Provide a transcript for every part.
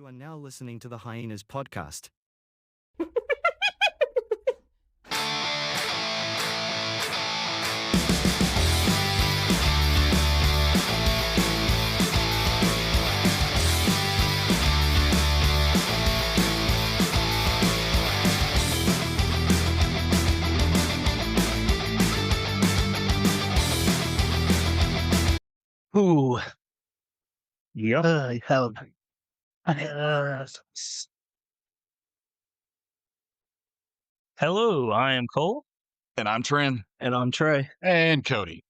are now listening to the Hyenas podcast. Ooh. Yep. Hell. Hello, I am Cole. And I'm Trent. And I'm Trey. And Cody.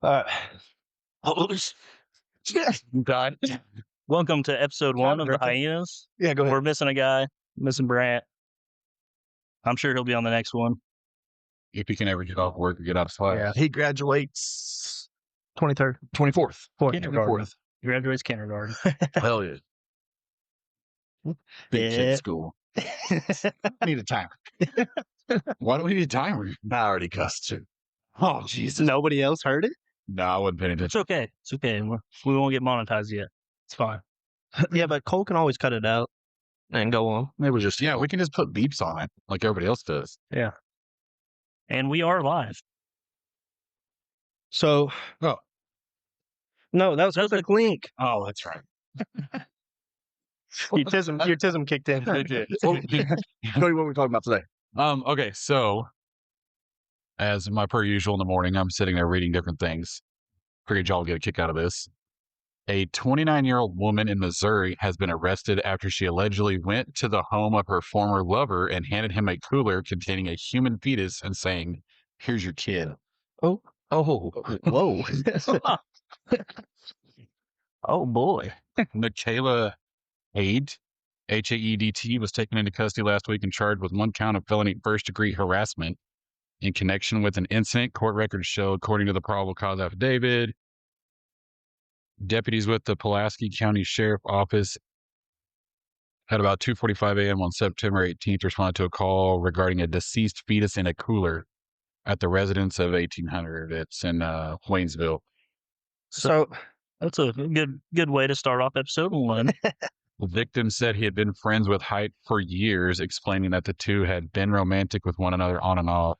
God. Welcome to episode 1 of the Hyenas. Yeah, go ahead. We're missing a guy, missing Brant. I'm sure he'll be on the next one. If he can ever get off work or get out of class. Yeah, he graduates 23rd. 24th. Kindergarten. He graduates kindergarten. Hell yeah. Big kid school. Need a timer. Why do we need a timer? I already cussed you. Oh, Jesus. Nobody else heard it? No, I wasn't paying It's attention. okay. It's okay. We won't get monetized yet. It's fine. Yeah, but Cole can always cut it out and go on. It was just, we can just put beeps on it like everybody else does. Yeah. And we are live. So, Oh. No, that was That's a link. Oh, that's right. Your tism kicked in. Legit. Cody, what are we talking about today? Okay, so as my per usual in the morning, I'm sitting there reading different things. Figured y'all would get a kick out of this. A 29-year-old woman in Missouri has been arrested after she allegedly went to the home of her former lover and handed him a cooler containing a human fetus and saying, "Here's your kid." Oh, whoa. Oh, boy. Michaela Haed, Haedt, was taken into custody last week and charged with 1 count of felony first-degree harassment in connection with an incident. Court records show, according to the probable cause affidavit, deputies with the Pulaski County Sheriff Office at about 2:45 a.m. on September 18th responded to a call regarding a deceased fetus in a cooler at the residence of 1800. It's in Waynesville. So that's a good way to start off episode 1. The victim said he had been friends with Haidt for years, explaining that the two had been romantic with one another on and off,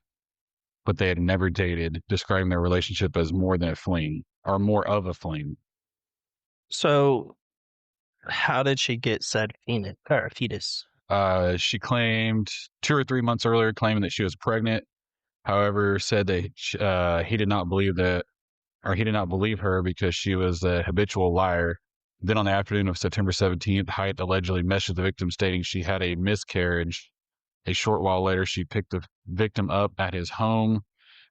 but they had never dated, describing their relationship as more than a fling, or more of a fling. So, how did she get said fetus? She claimed 2 or 3 months earlier, claiming that she was pregnant. However, said that he did not believe her because she was a habitual liar. Then on the afternoon of September 17th, Haidt allegedly messaged the victim stating she had a miscarriage. A short while later, she picked the victim up at his home,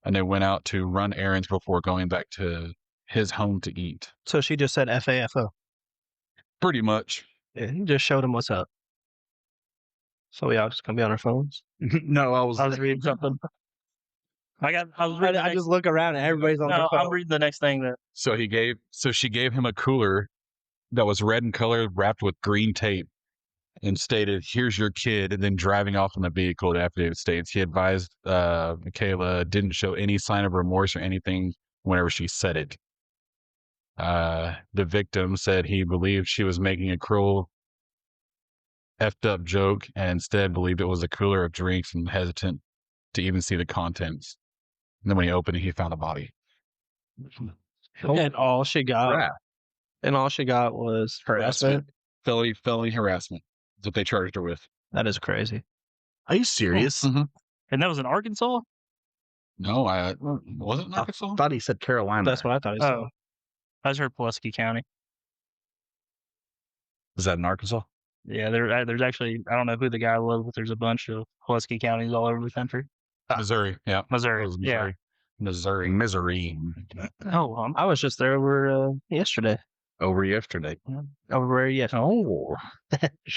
and they went out to run errands before going back to his home to eat. So she just said FAFO. Pretty much. Yeah, he just showed him what's up. So we all just gonna be on our phones? No, I was reading something. I just look around and everybody's on their phone. I'm reading the next thing that. So she gave him a cooler that was red in color, wrapped with green tape, and stated, "Here's your kid," and then driving off in the vehicle. The affidavit states he advised Michaela didn't show any sign of remorse or anything whenever she said it. The victim said he believed she was making a cruel, effed up joke and instead believed it was a cooler of drinks and hesitant to even see the contents. And then when he opened it, he found a body. And all she got was harassment. Felony harassment. That's what they charged her with. That is crazy. Are you serious? Mm-hmm. And that was in Arkansas? No, was it in Arkansas? I thought he said Carolina. That's what I thought he said. Oh, I just heard Pulaski County. Is that in Arkansas? Yeah, there's actually, I don't know who the guy was, but there's a bunch of Pulaski counties all over the country. Missouri, yeah. Missouri. Yeah. Missouri. Oh, I was just there over yesterday. Over yesterday. Over yesterday. Oh.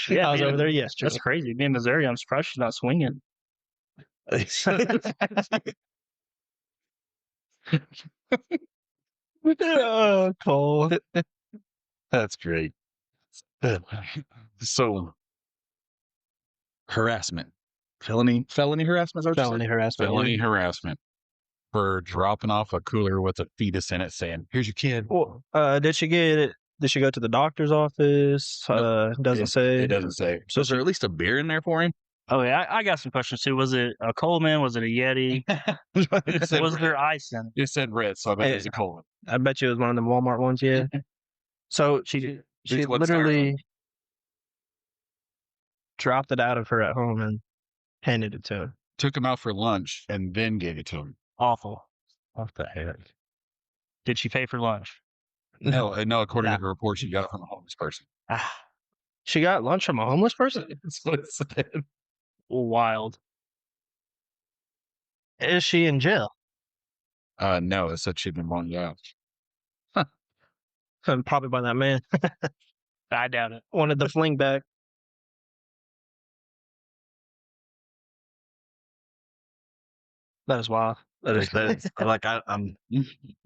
Yeah, I was over there yesterday. That's crazy. Being in Missouri, I'm surprised she's not swinging. Oh, Cole. That's great. So, harassment. Felony harassment? Felony harassment. Felony harassment for dropping off a cooler with a fetus in it saying, "Here's your kid." Well, did she get Did she go to the doctor's office? Doesn't say. It doesn't say. So is there at least a beer in there for him? Oh yeah, I got some questions too. Was it a Coleman? Was it a Yeti? it, said, Was there ice in it? it said red, so I bet Hey, it was a Coleman. I bet you it was one of them Walmart ones. Yeah. So she These ones literally dropped it out of her at home and handed it to him. Took him out for lunch and then gave it to him. Awful. What the heck? Did she pay for lunch? No, according Nah. to the report, she got it from a homeless person. Ah, She got lunch from a homeless person? That's what it said. wild. Is she in jail? No, it said she'd been loaned out. Probably by that man. I doubt it. Wanted the fling back. That is wild. That is like I'm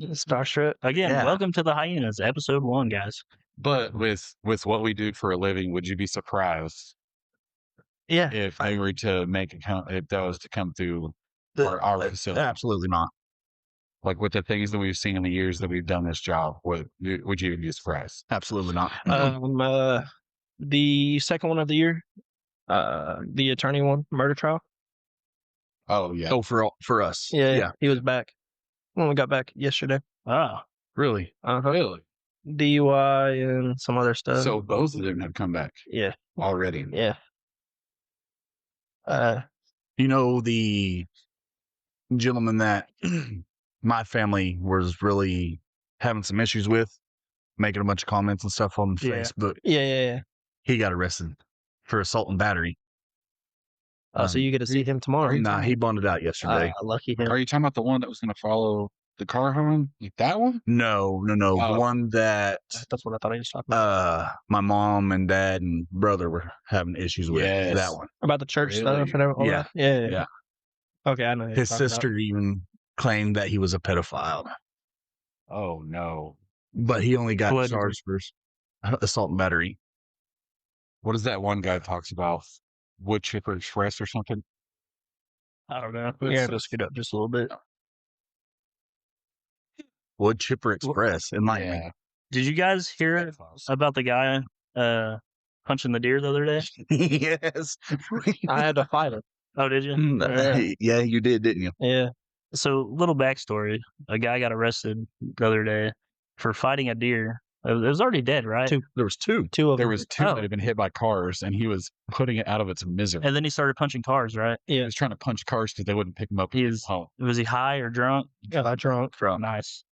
Starstruck. Again, Yeah. welcome to the Hyenas, episode 1, guys. But with what we do for a living, would you be surprised Yeah. if they were to make if that was to come through our facility? absolutely not. Like with the things that we've seen in the years that we've done this job, would you be surprised? Absolutely not. The second one of the year, the attorney one, murder trial. Oh yeah. Oh, for us. Yeah, he was back when we got back yesterday. Oh, Really? Really? DUI and some other stuff. So both of them have come back yeah, already. yeah. You know, the gentleman that my family was really having some issues with, making a bunch of comments and stuff on Yeah. Facebook, Yeah. he got arrested for assault and battery. So you get to see him tomorrow. Nah, he bonded out yesterday. Lucky him. Are you talking about the one that was going to follow the car home? Like that one? No. Oh. The one that That's what I thought he was talking about. my mom and dad and brother were having issues with. Yes. That one. About the church Really? stuff and everything. Yeah. Yeah. Okay, I know. who you're His talking about. sister even claimed that he was a pedophile, Oh no. but he only got Allegedly. charged for assault and battery. What is that one guy talks about? Wood Chipper Express or something? I don't know. You're gonna have to scoot up just a little bit. Wood Chipper Express. Enlighten me. Yeah. Did you guys hear about the guy punching the deer the other day? Yes. I had to fight him. Oh, did you? Yeah, you did, didn't you? Yeah. So, little backstory. A guy got arrested the other day for fighting a deer. It was already dead, right? Two. There was two. Two of There them. was two Oh. that had been hit by cars, and he was putting it out of its misery. And then he started punching cars, right? He was trying to punch cars because they wouldn't pick him up. He is- home. Was he high or drunk? Got drunk. Nice.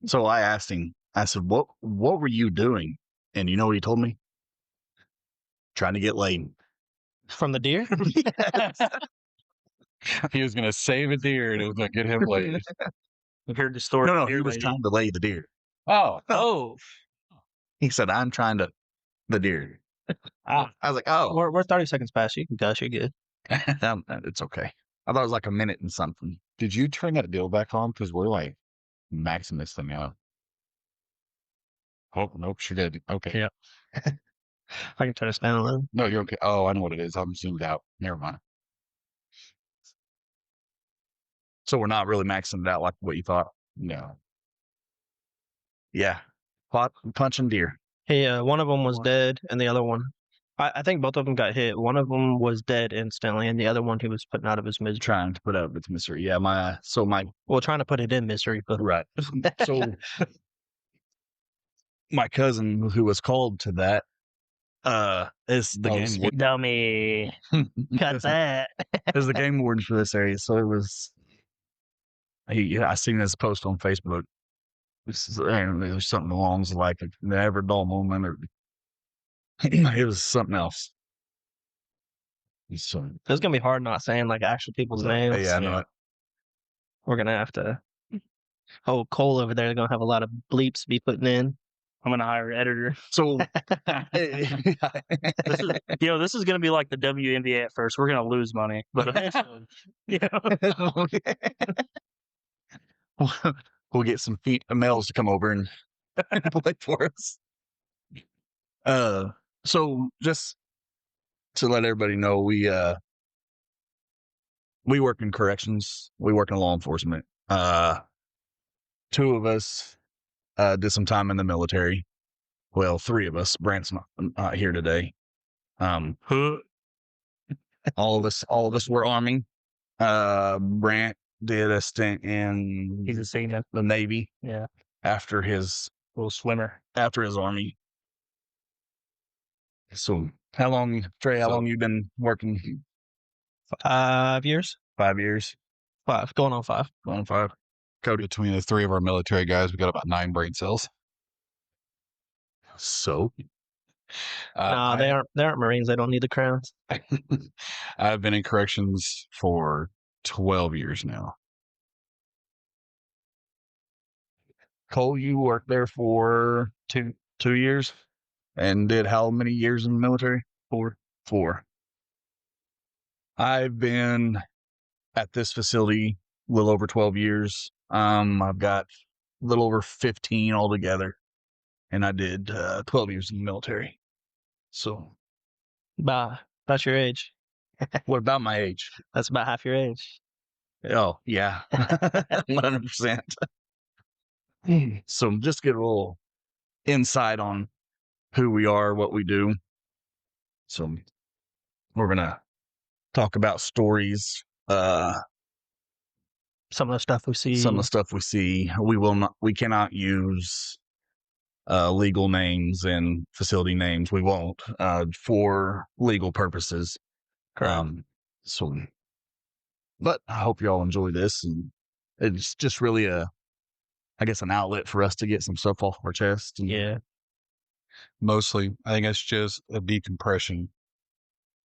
So I asked him, I said, what were you doing? And you know what he told me? Trying to get laid. From the deer? He was going to save a deer, and it was going to get him laid. You heard the story. No, of the he deer was lady. trying to lay the deer. Oh, Oh, He said, I'm trying to the deer. Ah. I was like, oh, We're 30 seconds past. You can gush. You're good. it's okay. I thought it was like a minute and something. did you turn that deal back on? Because we're like maxing this thing out. Oh, nope, she did. Okay. Yeah. I can turn this down a little. No, you're okay. Oh, I know what it is. I'm zoomed out. Never mind. So we're not really maxing it out like what you thought. No. Yeah. Punching deer. Hey, one of them was dead, and the other one, I think both of them got hit. One of them was dead instantly, and the other one he was putting out of his misery. Trying to put out its misery. Yeah, my Well, trying to put it in misery, but right. So my cousin who was called to that is the Oh, game sweet. warden. dummy. Cut that. Is the game warden for this area. So it was I seen this post on Facebook. There's something along the like a never dull moment or it was something else. So it's gonna be hard not saying like actual people's names. yeah, I know it. We're gonna have to. Oh, Cole over there is gonna have a lot of bleeps to be putting in. I'm gonna hire an editor. So This is, this is gonna be like the WNBA at first. We're gonna lose money, but eventually, we'll get some males to come over and play for us. So just to let everybody know, we work in corrections. We work in law enforcement. Two of us did some time in the military. Well, 3 of us. Brant's not here today. Who? All of us were Army. Brant did a stint in He's a seaman. the Navy Yeah. after his Little swimmer. Army. So how long, Trey? How long you been working? 5 years? 5 years. 5. Going on 5. Going 5. Cody. Between the 3 of our military guys, we got about 9 brain cells. So No, they aren't Marines. They don't need the crowns. I've been in corrections for 12 years now. Cole, you worked there for 2 years, and did how many years in the military? 4. I've been at this facility a little over 12 years. I've got a little over 15 altogether, and I did 12 years in the military. So, That's your age. what about my age? That's about half your age. Oh, yeah, 100%. So, just get a little insight on who we are, what we do. So, we're gonna talk about stories. Some of the stuff we see. Some of the stuff we see. We cannot use legal names and facility names. We won't for legal purposes. Correct. So, but I hope you all enjoy this, and it's just really an outlet for us to get some stuff off our chest. And Yeah. Mostly, I think it's just a decompression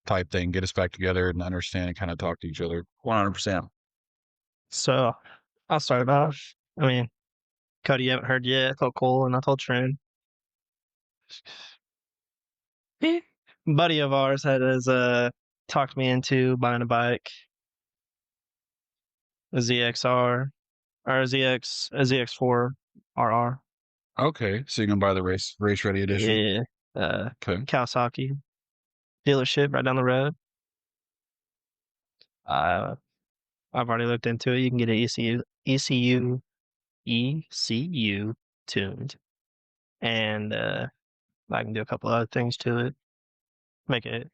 type thing. Get us back together and understand and kind of talk to each other. 100%. So I'll start it off. I mean, Cody, you haven't heard yet. I told Cole and I told Trent. Buddy of ours has talked me into buying a bike. A ZXR or a ZX4 RR. Okay, so you're gonna buy the race ready edition. Yeah. Okay. Kawasaki dealership right down the road. I've already looked into it. You can get an ECU tuned, and I can do a couple other things to it. Make it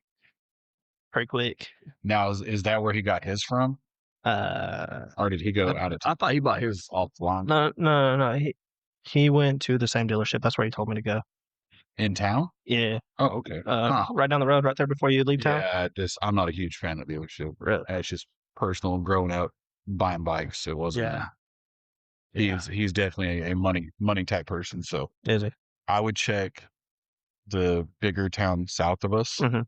pretty quick. Now, is that where he got his from, or did he go out of I thought he bought his off the line. No. He went to the same dealership. That's where he told me to go. in town? Yeah. Oh, okay. Right down the road, right there before you leave town. Yeah, I'm not a huge fan of dealership. Really? It's just personal growing up buying bikes. It wasn't. Yeah. He's definitely a money type person. So Is he? I would check the bigger town south of us, Mhm.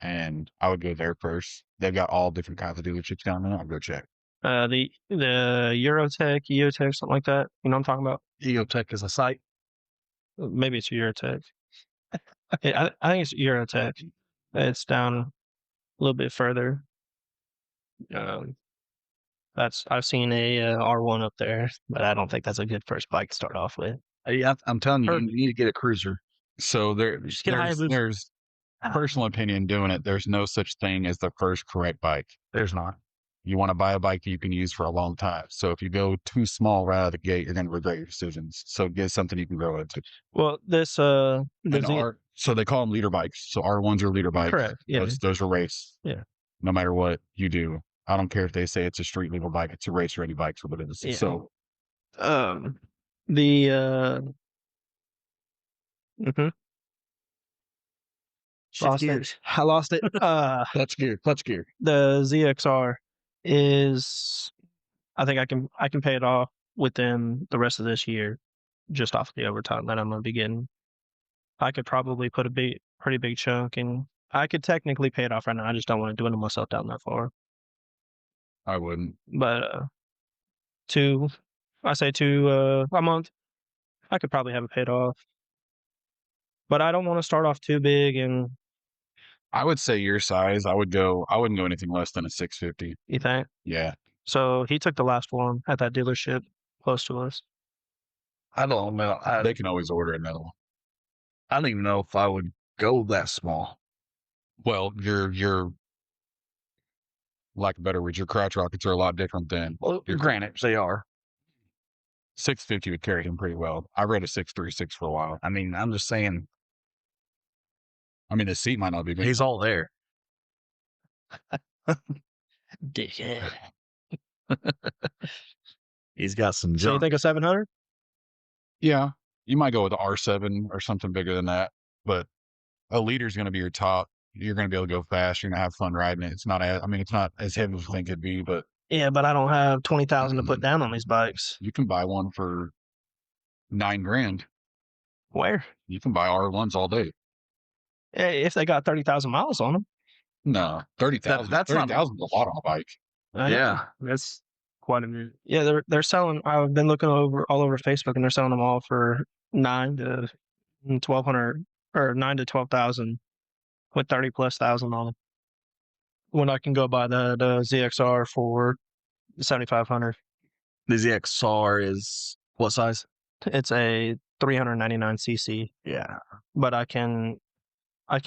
and I would go there first. They've got all different kinds of dealerships down there. I'd go check. The Eurotech, EOTech, something like that. You know what I'm talking about? EOTech is a site. Maybe it's Eurotech. I think it's Eurotech. It's down a little bit further. I've seen a R1 up there, but I don't think that's a good first bike to start off with. Yeah, I'm telling you, Or- you need to get a cruiser. So Just get a Hayabusa. there's personal opinion doing it. There's no such thing as the first correct bike. There's not. You want to buy a bike you can use for a long time. So if you go too small right out of the gate, you're going to regret your decisions. So get something you can grow into. Well, this So they call them leader bikes. So R1s are leader bikes. correct. Yeah. Those are race. Yeah. No matter what you do. I don't care if they say it's a street legal bike. It's a race ready bike. So what it is. Yeah. So mhm. Shift Lost gears. it. I lost it. Clutch gear. The ZXR is, I think I can pay it off within the rest of this year, just off the overtime that I'm gonna be getting. I could probably put a pretty big chunk, and I could technically pay it off right now. I just don't want to do it to myself down that far. I wouldn't. But two a month, I could probably have it paid off. But I don't want to start off too big, and I would say your size. I wouldn't go anything less than a 650. you think? Yeah. So he took the last one at that dealership close to us. I don't know. They can always order another one. I don't even know if I would go that small. Well, your like a better word, your crotch rockets are a lot different than Well, granted, they are. 650 would carry him pretty well. I read a 636 for a while. I mean, I'm just saying I mean, the seat might not be big. he's all there. Dickhead. He's got some So you junk. think a 700? Yeah, you might go with the R7 or something bigger than that, but a liter's going to be your top. You're going to be able to go fast. You're going to have fun riding it. It's not as heavy as you think it'd be, but Yeah, but I don't have 20,000 to put down on these bikes. you can buy one for $9,000. Where? You can buy R1s all day. If they got 30,000 miles on them. No, 30,000. That's not- 30,000 is a lot on a bike. Yeah. That's quite a bit. Yeah, they're selling. I've been looking all over Facebook, and they're selling them all for 9 to 1,200 or 9 to 12,000 with 30+ thousand on them. When I can go buy the ZXR for 7,500. The ZXR is what size? It's a 399cc, Yeah. but I can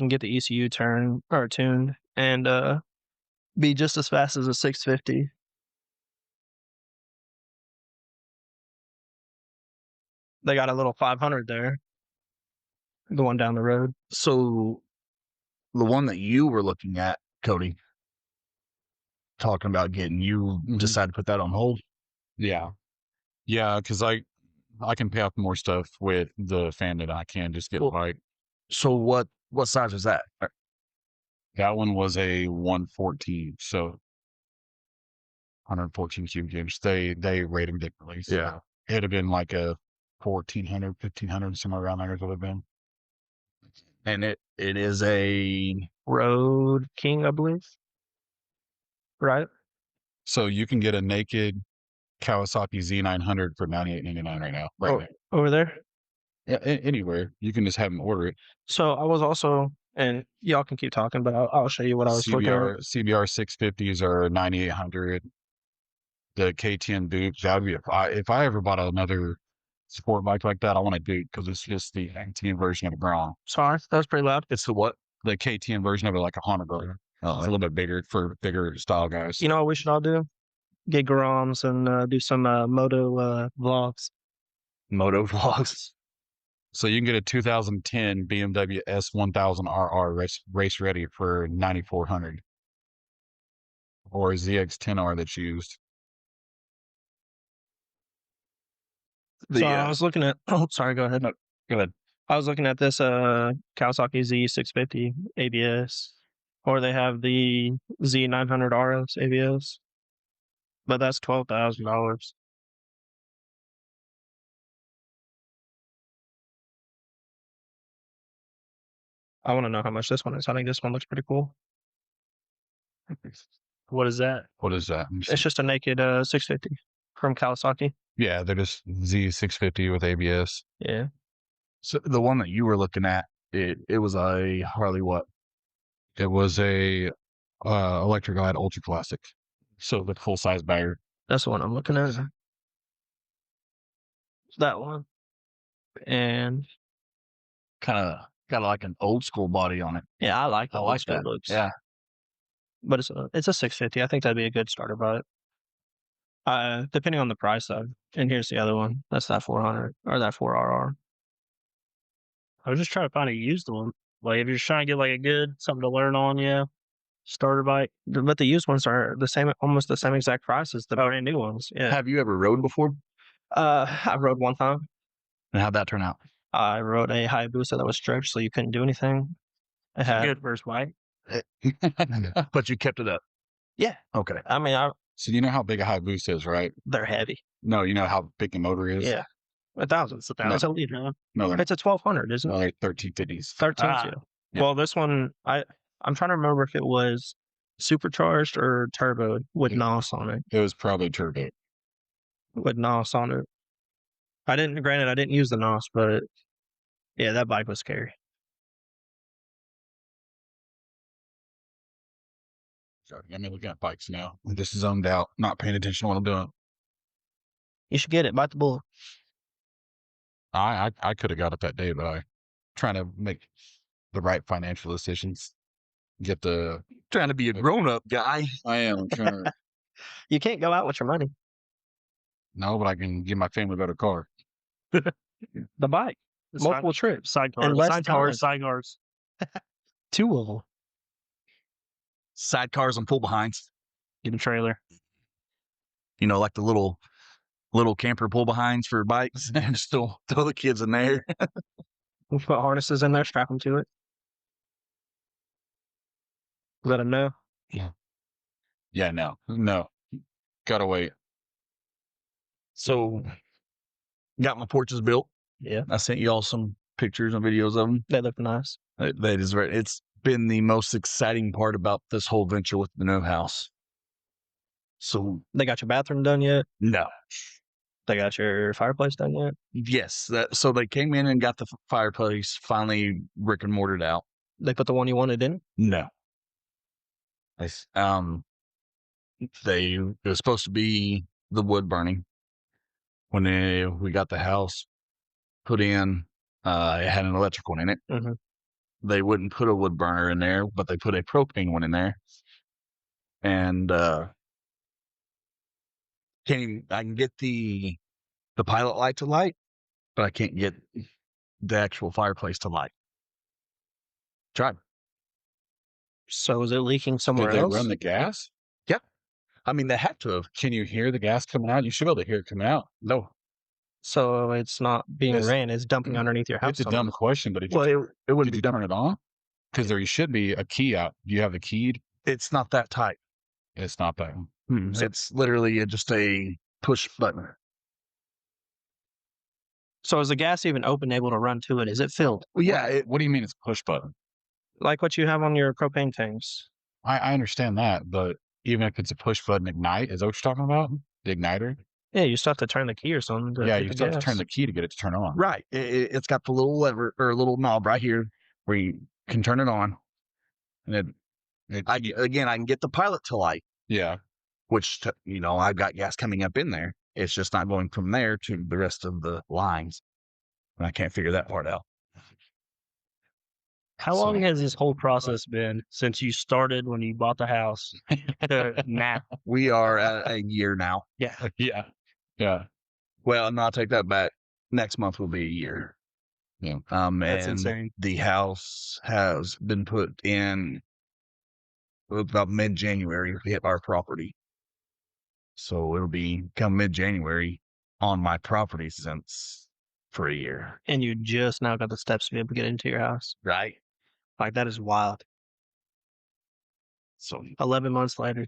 get the ECU tuned and be just as fast as a 650. They got a little 500 there going down the road. So the one that you were looking at, Cody, talking about getting, you Mhm. decided to put that on hold. Yeah. Yeah, because I can pay off more stuff with the fan than I can just get a Well- bike. So what size was that? That one was a 114, so 114 cubic inch. They rate them differently. So Yeah. it'd have been like a 1,400, 1,500, somewhere around there. Is what it'd been. And it is a Road King, I believe. Right? So you can get a naked Kawasaki Z900 for $98.99 right now. Right Oh, there. over there. Yeah, anywhere. You can just have them order it. So I was also, and y'all can keep talking, but I'll show you what I was looking at. CBR 650s are 9,800. The KTM Dukes, that would be if I ever bought another sport bike like that, I want a Duke because it's just the KTM version of a Grom. Sorry, that was pretty loud. it's the what? The KTM version of it, like a Honda Grom. It's a little bit bigger for bigger style guys. You know what we should all do? Get Groms and do some moto vlogs. Moto vlogs. So you can get a 2010 BMW S1000RR race ready for 9,400, or a ZX10R that's used. So I was looking at. Oh, sorry. Go ahead. No, go ahead. I was looking at this Kawasaki Z650 ABS, or they have the Z900 RS ABS, but that's $12,000. I want to know how much this one is. I think this one looks pretty cool. What is that? What is that? It's just a naked 650 from Kawasaki. Yeah, they're just Z650 with ABS. Yeah. So the one that you were looking at, it was a Harley what? It was a Electric Glide Ultra Classic, so the full size bagger. That's the one I'm looking at. That one. And Kind of got like an old school body on it. yeah, I like the I old like school that. looks. Yeah. But it's a 650. I think that'd be a good starter bike. Depending on the price though. And here's the other one. That's that 400 or that 4RR. I was just trying to find a used one. Like if you're just trying to get like a good something to learn on, yeah, starter bike. But the used ones are the same, almost the same exact price as the brand new ones. Yeah. Have you ever rode before? I rode one time. And how'd that turn out? I rode a Hayabusa that was stretched, so you couldn't do anything. It had, Good first bike. But you kept it up. yeah. Okay. I mean, So you know how big a Hayabusa is, right? they're heavy. No, you know how big the motor is. Yeah. 1,000. It's 1,000 liter. No, they're It's a 1,200, isn't it? they're 1350s. 13. Ah, yeah. Well, this one, I'm trying to remember if it was supercharged or turboed with Yeah. NOS on it. It was probably turbo. With NOS on it. Granted, I didn't use the NOS, but yeah, that bike was scary. Sorry, I'm looking at bikes now. I'm just zoned out, not paying attention to what I'm doing. You should get it. Bite the bullet. I could have got it that day, but I trying to make the right financial decisions. Get the Trying to be a grown up guy. I am trying to You can't go out with your money. No, but I can give my family a better car. The bike, multiple trips, Sidecars. and less Sidecars. two of them. Sidecars and pull behinds. Get a trailer. You know, like the little camper pull behinds for bikes, and still throw the kids in there. We'll put harnesses in there, strap them to it. Let them know. Yeah, no. Gotta wait. So, got my porches built. Yeah, I sent you all some pictures and videos of them. they look nice. That is right. It's been the most exciting part about this whole venture with the new house. So, They got your bathroom done yet? no. They got your fireplace done yet? Yes. So they came in and got the fireplace finally brick and mortared out. They put the one you wanted in? No. It was supposed to be the wood burning. When we got the house put in, it had an electric one in it. Mhm. They wouldn't put a wood burner in there, but they put a propane one in there. And I can get the pilot light to light, but I can't get the actual fireplace to light. Tried. So is it leaking Did somewhere they else? run the gas? I mean, they had to have. Can you hear the gas coming out? You should be able to hear it coming out. No. So it's not being It's- ran, it's dumping underneath your house. It's a dumb question, but Well, it wouldn't did be you turn it on? Because there should be a key out. Do you have the key? It's not that tight. It's not that. It's literally just a push button. So is the gas even open, able to run to it? Is it filled? Well, yeah, What do you mean it's a push button? Like what you have on your propane tanks? I understand that, but even if it's a push button ignite, is that what you're talking about? The igniter? Yeah, you still have to turn the key or something. To Yeah, hit you the still have to gas. turn the key to get it to turn on. right. It's got the little lever or little knob right here where you can turn it on. And I can get the pilot to light, Yeah. which I've got gas coming up in there. It's just not going from there to the rest of the lines, and I can't figure that part out. How long has this whole process been since you started when you bought the house to now? We are at a year now. Yeah. Yeah. Yeah. Well, no, I'll take that back. Next month will be a year. Yeah. That's and insane. the house has been put in about mid-January. We hit our property, so it'll be come mid-January on my property since for a year. And you just now got the steps to be able to get into your house. Right. Like that is wild. So 11 months later.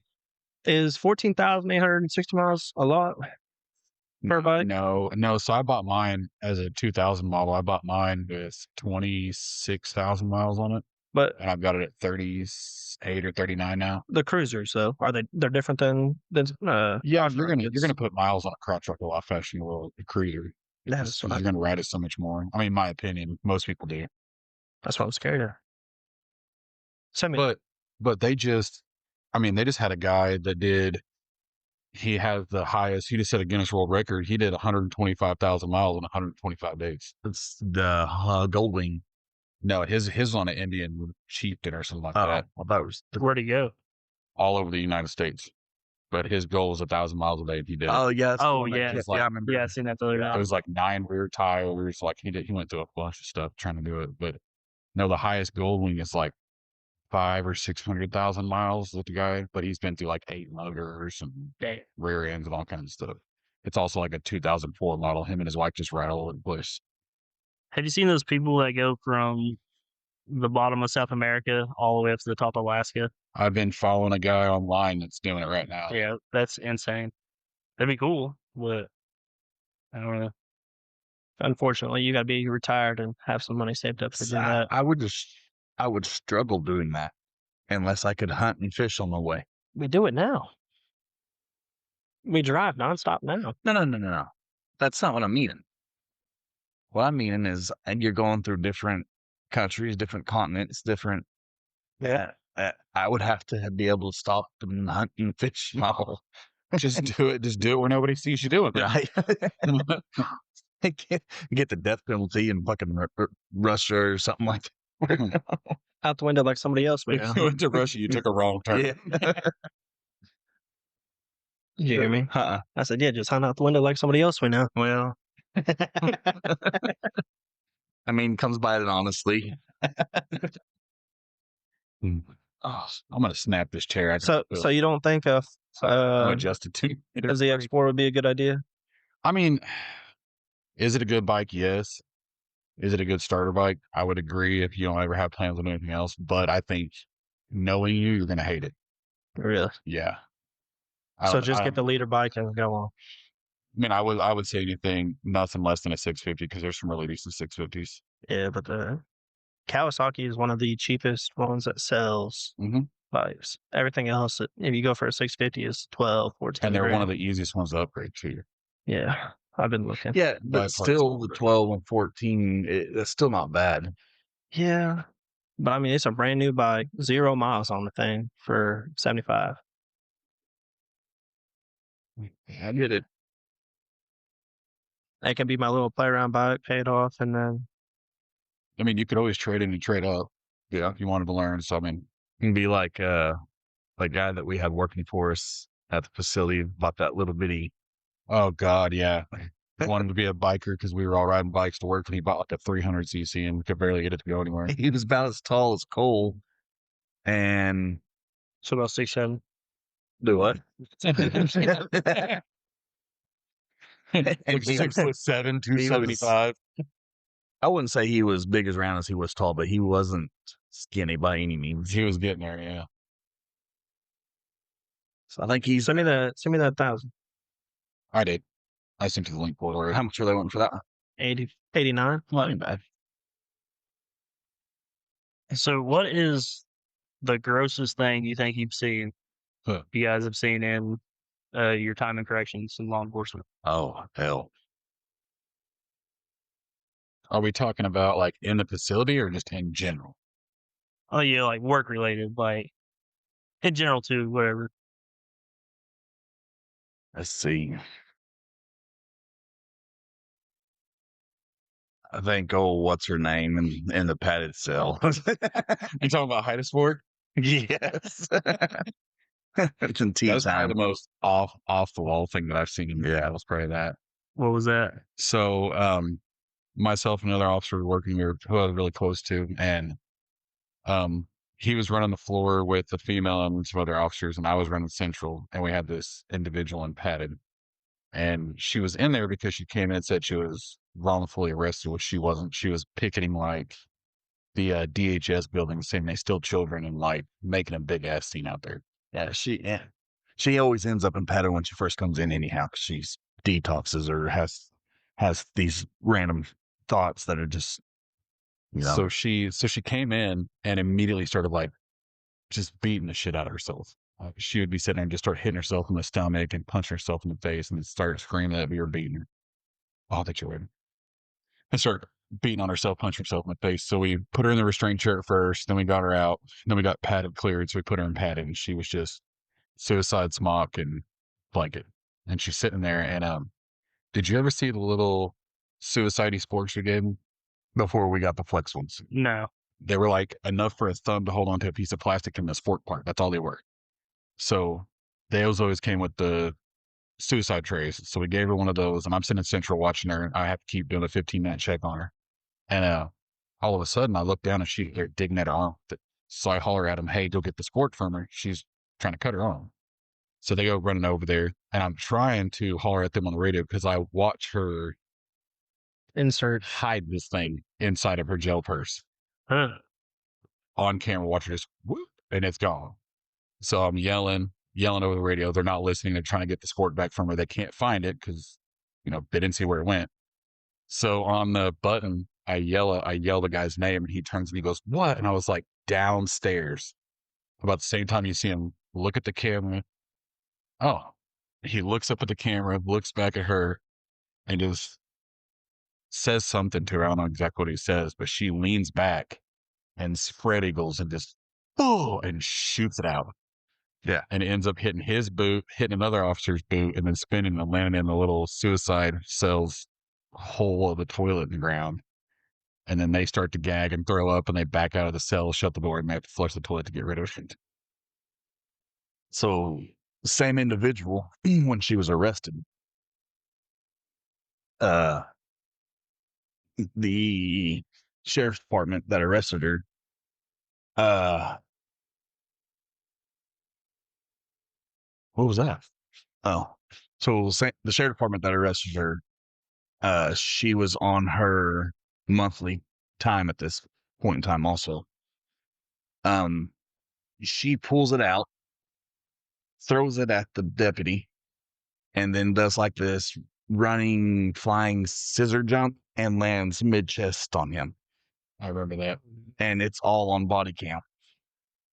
Is 14,860 miles a lot per bike? No. So I bought mine as a 2000 model. I bought mine with 26,000 miles on it, But and I've got it at 38 or 39 now. the cruisers though, they're different than Yeah, you're gonna put miles on a crotch truck a lot faster than you will a cruiser. that's You're what, gonna ride it so much more. I mean, in my opinion, most people do. that's what I'm scared of. Send me But they just had a guy that he had the highest, he just set a Guinness World Record. He did 125,000 miles in 125 days. it's the Goldwing. No, his on an Indian chieftain or something like that, I thought it was. Where'd he go? all over the United States. But his goal was 1,000 miles a day if he did it. Oh yeah. that's the Oh, one that yeah. kicked- Like- I remember. Yeah, I seen that the other It day. was like 9 rear tires. Like he went through a bunch of stuff trying to do it. But no, the highest Goldwing is like 500,000 or 600,000 miles with the guy, but he's been through like 8 motors and Damn. rear ends and all kinds of stuff. It's also like a 2004 model. Him and his wife just ride all over the place. Have you seen those people that go from the bottom of South America all the way up to the top of Alaska? I've been following a guy online that's doing it right now. Yeah, that's insane. That'd be cool, but I don't know. unfortunately you gotta be retired and have some money saved up to do that. I would struggle doing that unless I could hunt and fish on the way. We do it now. We drive nonstop now. No. That's not what I'm meaning. What I'm meaning is, and you're going through different countries, different continents, different. Yeah. I would have to be able to stop and hunt and fish my whole. Just do it. Just do it where nobody sees you doing it. Right. Get the death penalty in fucking Russia or something like that. Out the window like somebody else would. If you went to Russia, you took a wrong turn. Yeah. Did you hear me? I said, yeah, just hunt out the window like somebody else we know. Well, I mean, comes by it honestly. Oh, I'm gonna snap this chair. So you don't think I'm adjusted to. a ZX4 would be a good idea? I mean, is it a good bike? Yes. Is it a good starter bike? I would agree if you don't ever have plans on anything else. But I think knowing you're gonna hate it. Really? Yeah. So just get the leader bike and go on. I mean, I would say anything, nothing less than a 650 because there's some really decent 650s. Yeah, but the Kawasaki is one of the cheapest ones that sells Mhm. bikes. Everything else, if you go for a 650, is 12, 14 And they're one of grand. the easiest ones to upgrade to. Yeah, I've been looking. Yeah, Buy but parts still, for the it. 12 and 14, that's still not bad. Yeah, but I mean, it's a brand new bike, 0 miles on the thing for 75. I get it. That can be my little play around bike, pay it off, and then I mean, you could always trade in and trade up. Yeah, if you wanted to learn. So I mean, You can be like the guy that we had working for us at the facility, bought that little bitty. oh god, yeah. Wanted to be a biker because we were all riding bikes to work, and he bought like a 300cc and could barely get it to go anywhere. He was about as tall as Cole. And So about 6'7". do what? Like And he 6'7", he was- 275. I wouldn't say he was big as round as he was tall, but he wasn't skinny by any means. He was getting there, yeah. So I think he's. send me that 1,000. I did. I sent you the link for it. How much are they wanting for that one? 89. Not even bad. So what is the grossest thing you think you've seen? Huh. You guys have seen in your time in corrections and law enforcement? Oh hell! Are we talking about like in the facility or just in general? Oh yeah, like work related, like in general too, whatever. Let's see. I think what's her name in the padded cell? You talking about height of sport? Yes. It's in tea That's probably time. the most off the wall thing that I've seen. Yeah, was probably that. What was that? So, myself and another officer were working there who I was really close to, and he was running the floor with the female and some other officers, and I was running central, and we had this individual in padded, and she was in there because she came in and said she was wrongfully arrested, which she wasn't. She was picketing like the DHS building, saying they steal children and like making a big ass scene out there. Yeah, she always ends up in padded when she first comes in, anyhow, because she's detoxes or has these random thoughts that are just, So she came in and immediately started like just beating the shit out of herself. She would be sitting there and just start hitting herself in the stomach and punching herself in the face and then start screaming that we were beating her. Oh, that you would. And start beating on herself, punching herself in the face. So we put her in the restraint chair first, then we got her out, then we got padded cleared. So we put her in padded and she was just suicide smock and blanket. And she's sitting there and did you ever see the little suicide sports we gave them? before we got the flex ones. No. They were like enough for a thumb to hold onto a piece of plastic in the sport part. That's all they were. So they always came with the suicide trays. So we gave her one of those, and I'm sitting in central watching her, and I have to keep doing a 15-minute check on her. And all of a sudden, I look down and she's there digging at her arm. So I holler at him, "Hey, go get the sport from her. She's trying to cut her arm." So they go running over there, and I'm trying to holler at them on the radio because I watch her Insert. hide this thing inside of her gel purse. Huh. On camera, watch her just whoop, and it's gone. So I'm yelling over the radio. They're not listening. They're trying to get the sport back from her. They can't find it because, they didn't see where it went. So on the button, I yell the guy's name, and he turns and he goes, "What?" And I was like, downstairs. About the same time you see him look at the camera. Oh, he looks up at the camera, looks back at her, and just says something to her. I don't know exactly what he says, but she leans back and spread eagles and just, and shoots it out. Yeah. And it ends up hitting his boot, hitting another officer's boot, and then spinning and landing in the little suicide cell's hole of the toilet in the ground. And then they start to gag and throw up, and they back out of the cell, shut the door, and they have to flush the toilet to get rid of it. So same individual when she was arrested. The sheriff's department that arrested her, what was that? Oh, so the sheriff department that arrested her, she was on her monthly time at this point in time also. She pulls it out, throws it at the deputy, and then does like this running, flying scissor jump and lands mid-chest on him. I remember that. And it's all on body cam.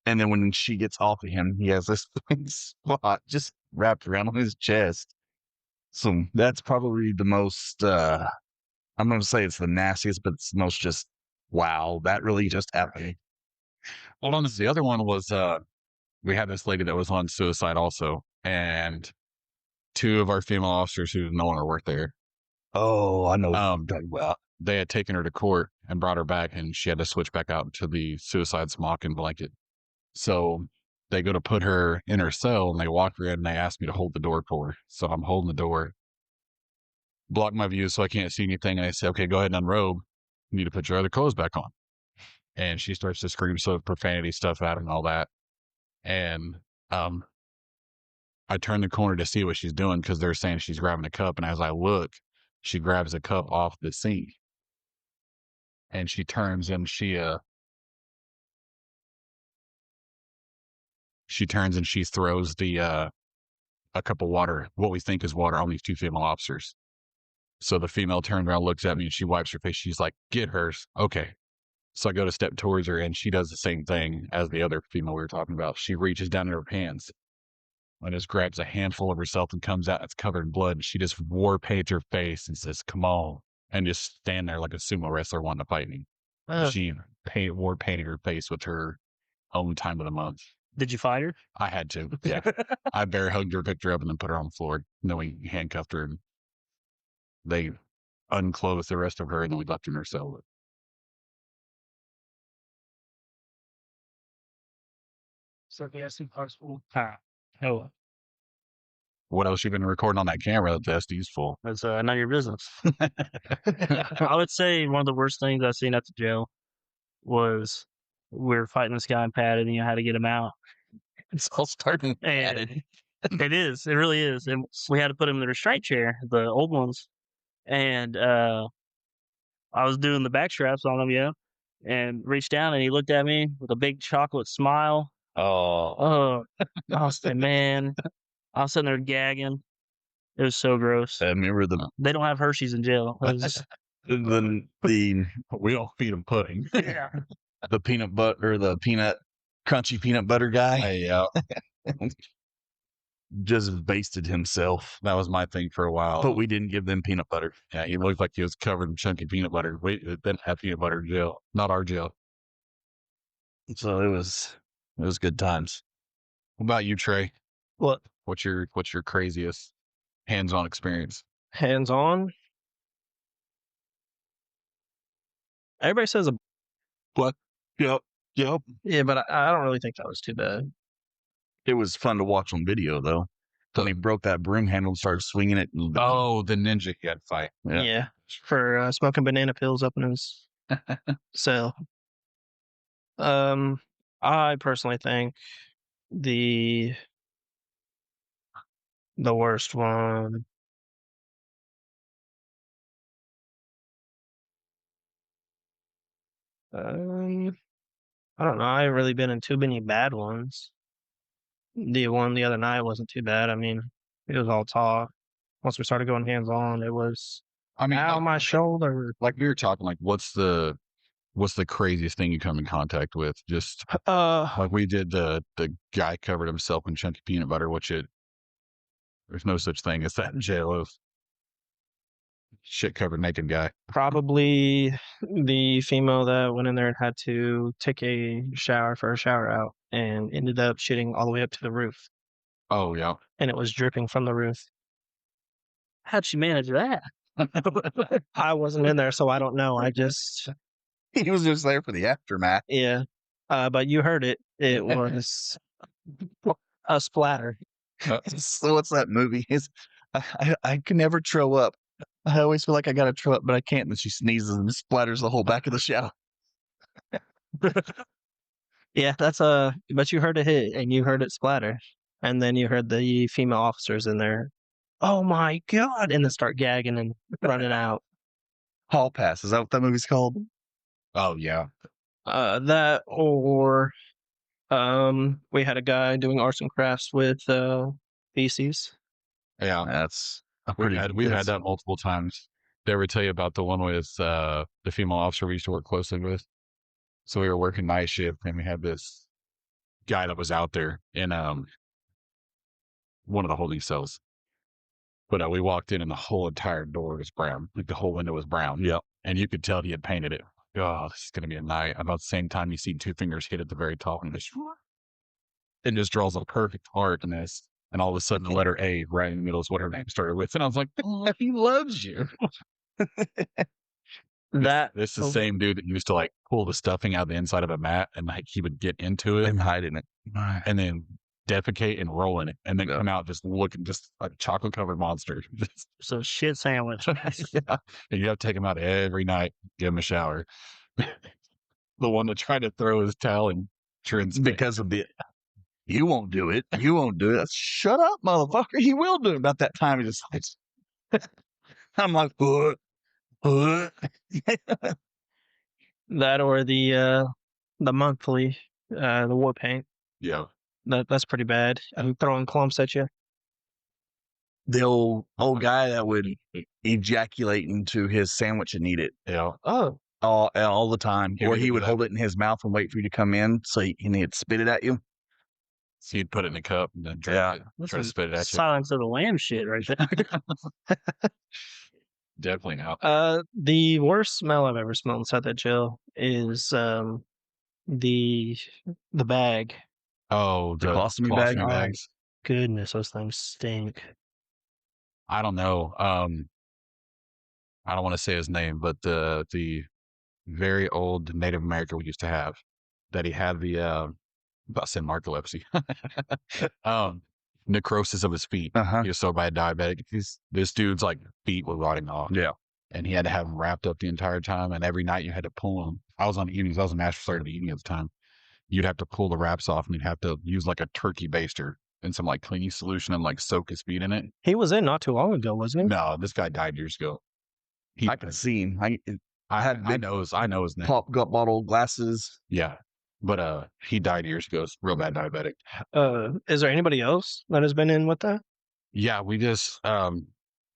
And then when she gets off of him, he has this spot just wrapped around on his chest. So that's probably the most, I'm going to say it's the nastiest, but it's the most just, wow, that really just happened. Hold on, the other one was we had this lady that was on suicide also, and 2 of our female officers who no longer worked there. Oh, I know what you're talking about. They had taken her to court and brought her back, and she had to switch back out to the suicide smock and blanket. So they go to put her in her cell, and they walk her in, and they ask me to hold the door for her. So I'm holding the door, block my view so I can't see anything, and I say, okay, go ahead and unrobe. You need to put your other clothes back on. And she starts to scream sort of profanity stuff at him and all that. And I turn the corner to see what she's doing because they're saying she's grabbing a cup. And as I look, she grabs a cup off the sink. And she turns and she throws a cup of water, what we think is water, on these 2 female officers. So the female turns around, looks at me, and she wipes her face. She's like, get hers. Okay. So I go to step towards her, and she does the same thing as the other female we were talking about. She reaches down in her pants and just grabs a handful of herself and comes out. It's covered in blood. And she just war paints her face and says, come on. And just stand there like a sumo wrestler wanting to fight me. She war painted her face with her own time of the month. Did you fight her? I had to. Yeah. I bear hugged her, picked her up, and then put her on the floor. Then we handcuffed her, and they unclothed the rest of her, and then we left her in her cell. So yes, impossible. Oh, What else you been recording on that camera that the SD's full? that's none of your business. I would say one of the worst things I've seen at the jail was we were fighting this guy in padded, and you had to get him out. It's all starting And it is. It really is. And we had to put him in the restraint chair, the old ones. And I was doing the back straps on him, and reached down, and he looked at me with a big chocolate smile. Oh, I was like, man, I was sitting there gagging. It was so gross. I remember They don't have Hershey's in jail. It was- the We all feed him pudding. yeah. the peanut butter, the crunchy peanut butter guy Yeah, just basted himself. that was my thing for a while. But we didn't give them peanut butter. Yeah, he looked like he was covered in chunky peanut butter. We didn't have peanut butter in jail. Not our jail. So it was good times. What about you, Trey? What? What's your craziest hands-on experience? Hands on? Everybody says a What? Yep. yeah, but I don't really think that was too bad. It was fun to watch on video though. When he broke that broom handle and started swinging it. Oh, the ninja he had to fight. Yeah. For smoking banana pills up in his cell. I personally think the worst one. I don't know. I haven't really been in too many bad ones. The one the other night wasn't too bad. I mean, it was all talk. Once we started going hands on, it was I mean, ow, my shoulder. like we were talking, like what's the craziest thing you come in contact with? Just like we did the guy covered himself in chunky peanut butter, there's no such thing as that in jail. It was shit covered naked guy. probably the female that went in there and had to take a shower for a shower out and ended up shitting all the way up to the roof, Oh yeah. and it was dripping from the roof. How'd she manage that? I wasn't in there, so I don't know. I just He was just there for the aftermath. yeah. But you heard it. It was a splatter. So what's that movie? I can never throw up. I always feel like I gotta throw up, but I can't. And then she sneezes and splatters the whole back of the shower. Yeah, that's but you heard it hit and you heard it splatter. And then you heard the female officers in there, oh my God, and then start gagging and running out. Hall Pass. Is that what that movie's called? Oh yeah. That or we had a guy doing arts and crafts with feces. Yeah. That's a We've pretty. had that multiple times. Did I ever tell you about the one with the female officer we used to work closely with? So we were working night shift and we had this guy that was out there in one of the holding cells. But we walked in and the whole entire door was brown. Like the whole window was brown. Yep. And you could tell he had painted it. Oh, this is going to be a night. About the same time you see two fingers hit at the very top and it just draws a perfect heart in this. And all of a sudden the letter A right in the middle is what her name started with. And I was like, oh, he loves you. This is the same dude that used to like pull the stuffing out of the inside of a mat and like he would get into it And hide in it. and then defecate and roll in it and then come out just looking just a chocolate covered monster. So shit sandwich. Yeah. And you have to take him out every night, give him a shower. The one that tried to throw his towel and turns Because of the. You won't do it. You won't do it. Shut up, motherfucker. He will do it. About that time, he just. I'm like, That or the monthly, the war paint. Yeah. That's pretty bad. I'm throwing clumps at you. the old guy that would ejaculate into his sandwich and eat it. Yeah. Oh, All the time. Yeah, Or we he do would that. hold it in his mouth and wait for you to come in so he'd spit it at you. So you'd put it in a cup and then drink Yeah. it, That's try to some spit it at you. Silence of the Lambs shit right there. Definitely not. the worst smell I've ever smelled inside that jail is the bag. Oh, The colostomy bag? bags. Goodness, those things stink. I don't know. I don't want to say his name, but the very old Native American we used to have that he had the about to say narcolepsy, necrosis of his feet. Uh-huh. He was so bad diabetic. This dude's like feet were rotting off. Yeah. And he had to have them wrapped up the entire time. And every night you had to pull them. I was on evenings. I was a national sergeant at evening at the time. You'd have to pull the wraps off and you'd have to use like a turkey baster and some like cleaning solution and like soak his feet in it. He was in not too long ago, wasn't he? No, this guy died years ago. I can see him. I know his name. Pop gut bottle glasses. Yeah. But he died years ago. It's real bad diabetic. Is there anybody else that has been in with that? Yeah, we just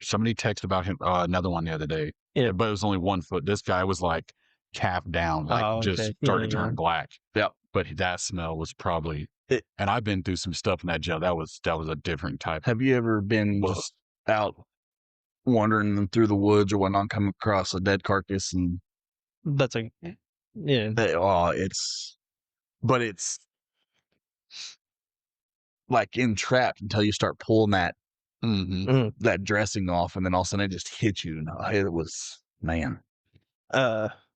somebody texted about him another one the other day. Yeah. But it was only 1 foot. This guy was like calf down, like Oh, just okay. started to Yeah. turn black. Yeah. But that smell was probably and I've been through some stuff in that jail. That was a different type. Have you ever been just out wandering through the woods or whatnot, come across a dead carcass and That's a yeah. it's like entrapped until you start pulling that that dressing off, and then all of a sudden it just hits you. And it was, man.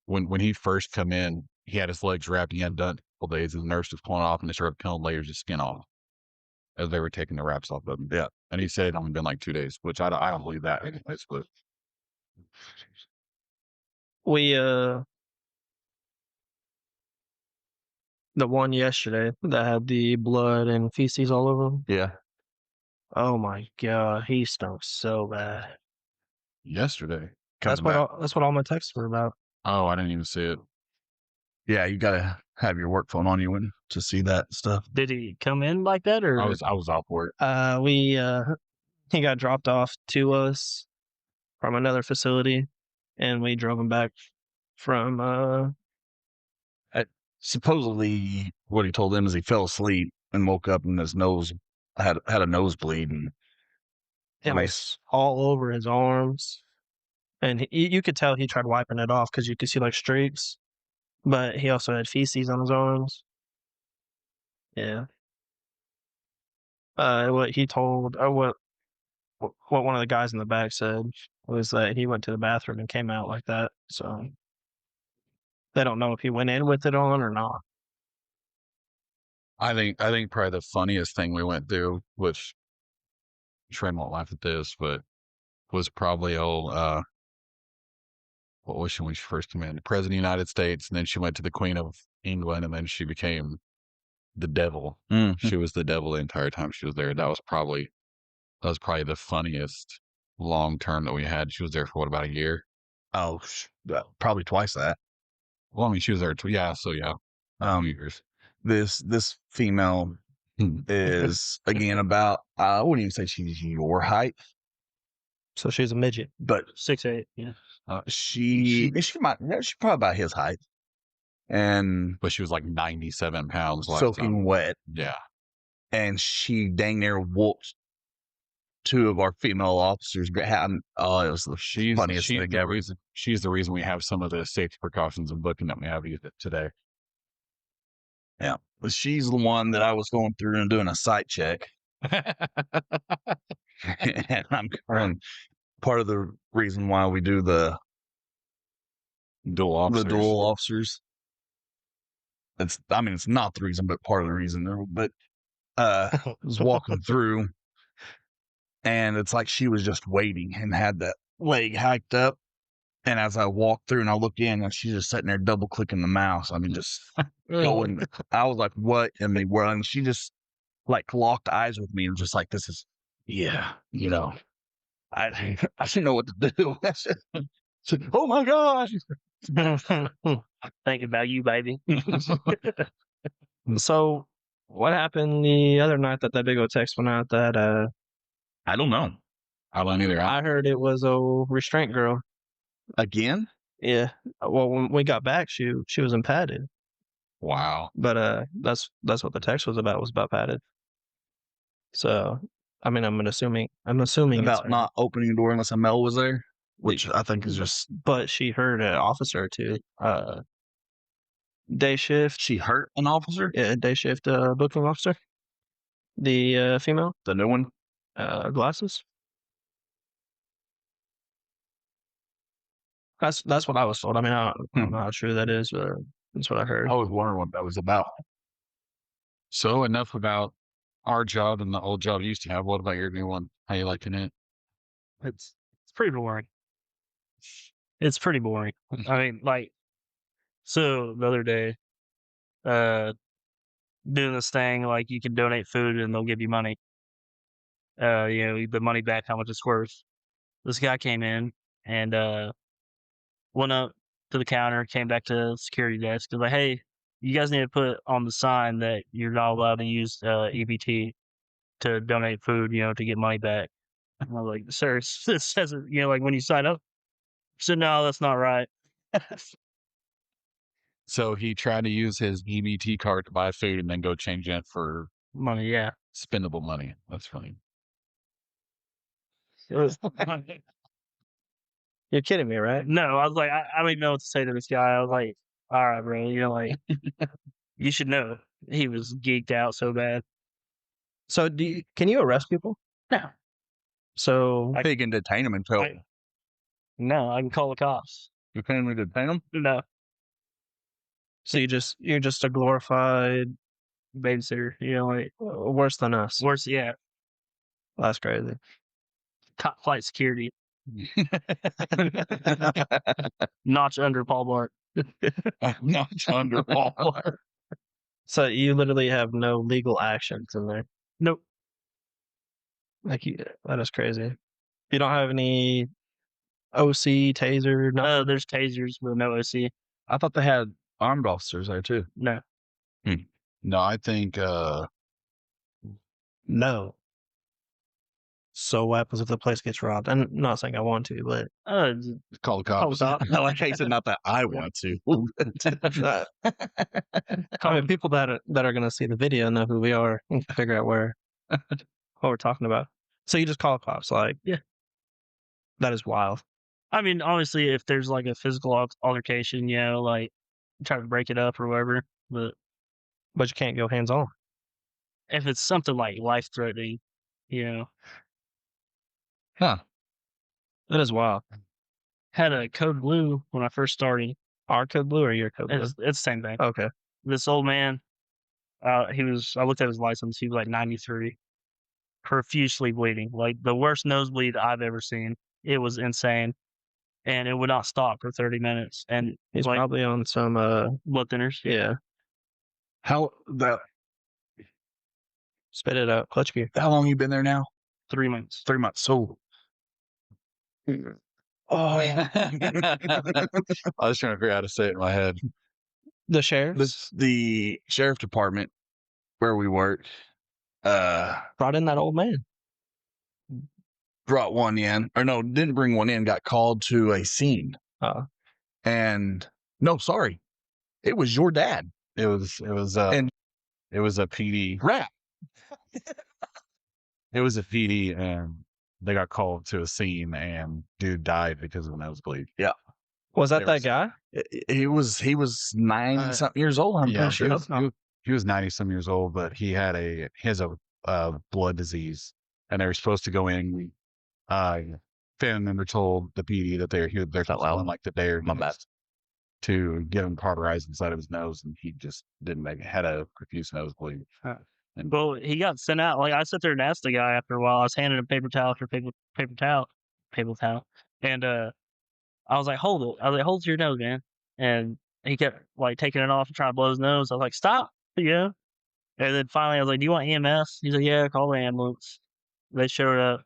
When he first come in, he had his legs wrapped. He hadn't done it a couple days, and the nurse was pulling off, and they started peeling layers of skin off as they were taking the wraps off of him. Yeah, and he said it only been like 2 days, which I don't believe that. Anyways, but We the one yesterday that had the blood and feces all over him. Yeah. Oh my God, he stunk so bad. yesterday. That's what all my texts were about. Oh, I didn't even see it. Yeah, you gotta have your work phone on you to see that stuff. Did he come in like that, or I was off work. He got dropped off to us from another facility, and we drove him back from Supposedly, what he told them is he fell asleep and woke up and his nose had a nosebleed, and it was all over his arms, and you could tell he tried wiping it off because you could see like streaks, but he also had feces on his arms. Yeah. What he told, or what one of the guys in the back said was that he went to the bathroom and came out like that. So they don't know if he went in with it on or not. I think probably the funniest thing we went through, which Trent won't laugh at this, but was probably what was she when she first came in? President of the United States, and then she went to the Queen of England, and then she became the devil. Mhm. She was the devil the entire time she was there. That was probably the funniest long term that we had. She was there for about a year. Oh, probably twice that. Well, I mean, she was there yeah, so yeah, 2 years. This female is again about I wouldn't even say she's your height, So she's a midget. but 6'8". Yeah. she's probably about his height, and But she was like 97 pounds last time. soaking wet, Yeah. and she dang near whooped two of our female officers. It was the funniest thing ever. She's the reason we have some of the safety precautions and booking that we have today. Yeah, but she's the one that I was going through and doing a site check. And I'm part of the reason why we do the Dual officers. dual officers. It's not the reason, but part of the reason. But I was walking through, and it's like she was just waiting and had that leg hiked up. And as I walked through and I looked in, and she's just sitting there double clicking the mouse. I mean, just going. I was like, "What in the world?" And she just like locked eyes with me and just like, "This is, yeah, you know." I didn't know what to do. I said, "Oh my gosh!" Thinking about you, baby. So what happened the other night that big old text went out that I don't know. I don't either. I heard it was a restraint girl. Again? Yeah. Well, when we got back, she was in padded. Wow. But that's what the text was about padded. So I mean, I'm assuming About it's not opening the door unless a male was there, which I think is just. But she heard an officer too. Day shift. She hurt an officer? Yeah, day shift booking officer. The female. The new one? Glasses. That's what I was told. I mean, I don't know how true that is, but that's what I heard. I was wondering what that was about. So enough about our job and the old job you used to have. What about your new one? How you liking it? It's pretty boring. It's pretty boring. I mean, like, so the other day, doing this thing like you can donate food and they'll give you money. The money back, how much it's worth. This guy came in and went up to the counter, came back to the security desk, was like, "Hey, you guys need to put on the sign that you're not allowed to use EBT to donate food, to get money back." And I was like, "Sir, this says it, like when you sign up." He said, "No, that's not right." So he tried to use his EBT card to buy food and then go change it for Money, yeah. spendable money. That's funny. You're kidding me, right? No, I was like, I don't even know what to say to this guy. I was like, all right, bro, you should know. He was geeked out so bad. So can you arrest people? No. So He can detain him until. No, I can call the cops. You can't even detain him? No, so you're just a glorified babysitter, worse than us. worse, yeah, That's crazy. top flight security, notch under Paul Blart. Not under Paul. So you literally have no legal actions in there. Nope. That is crazy. You don't have any OC, taser, no. There's tasers, but no OC. I thought they had armed officers there too. No. No, I think No. So what happens if the place gets robbed? I'm not saying I want to, but call the call cops. the cops. I like how you said not that I want to. I mean, people that are going to see the video know who we are and can figure out what we're talking about. So you just call cops, like, Yeah. That is wild. I mean, honestly, if there's like a physical altercation, like try to break it up or whatever, but But you can't go hands on. if it's something like life threatening, Huh. That is wild. had a code blue when I first started. Our code blue or your code blue? It's the same thing. Okay. This old man, I looked at his license. He was like 93. profusely bleeding, like the worst nosebleed I've ever seen. It was insane, and it would not stop for 30 minutes. And He's like probably on some blood thinners. yeah. How Spit it out. Clutch gear. how long you been there now? 3 months. 3 months. So Oh yeah. I was trying to figure out how to say it in my head. The sheriff the sheriff department where we work brought in that old man. brought one in, or no, didn't bring one in, got called to a scene. And no, sorry, it was your dad. It was And- it was a PD. Rat. It was a PD, and they got called to a scene, and dude died because of a nosebleed. Was that There that was- guy? He was 90 something years old. I'm Yeah, pretty sure. he was 90 some years old, but he has a blood disease, and they were supposed to go in. Family member told the PD that they're loud. like the day or My bad. to get him cauterized inside of his nose, and he just didn't make it. Had a profuse nosebleed. But he got sent out. Like I sat there and asked the guy after a while. I was handing him paper towel after paper towel, and I was like, "Hold it!" I was like, "Hold your nose, man." And he kept like taking it off and trying to blow his nose. I was like, "Stop!" And then finally, I was like, "Do you want EMS?" He's like, "Yeah, call the ambulance." They showed up,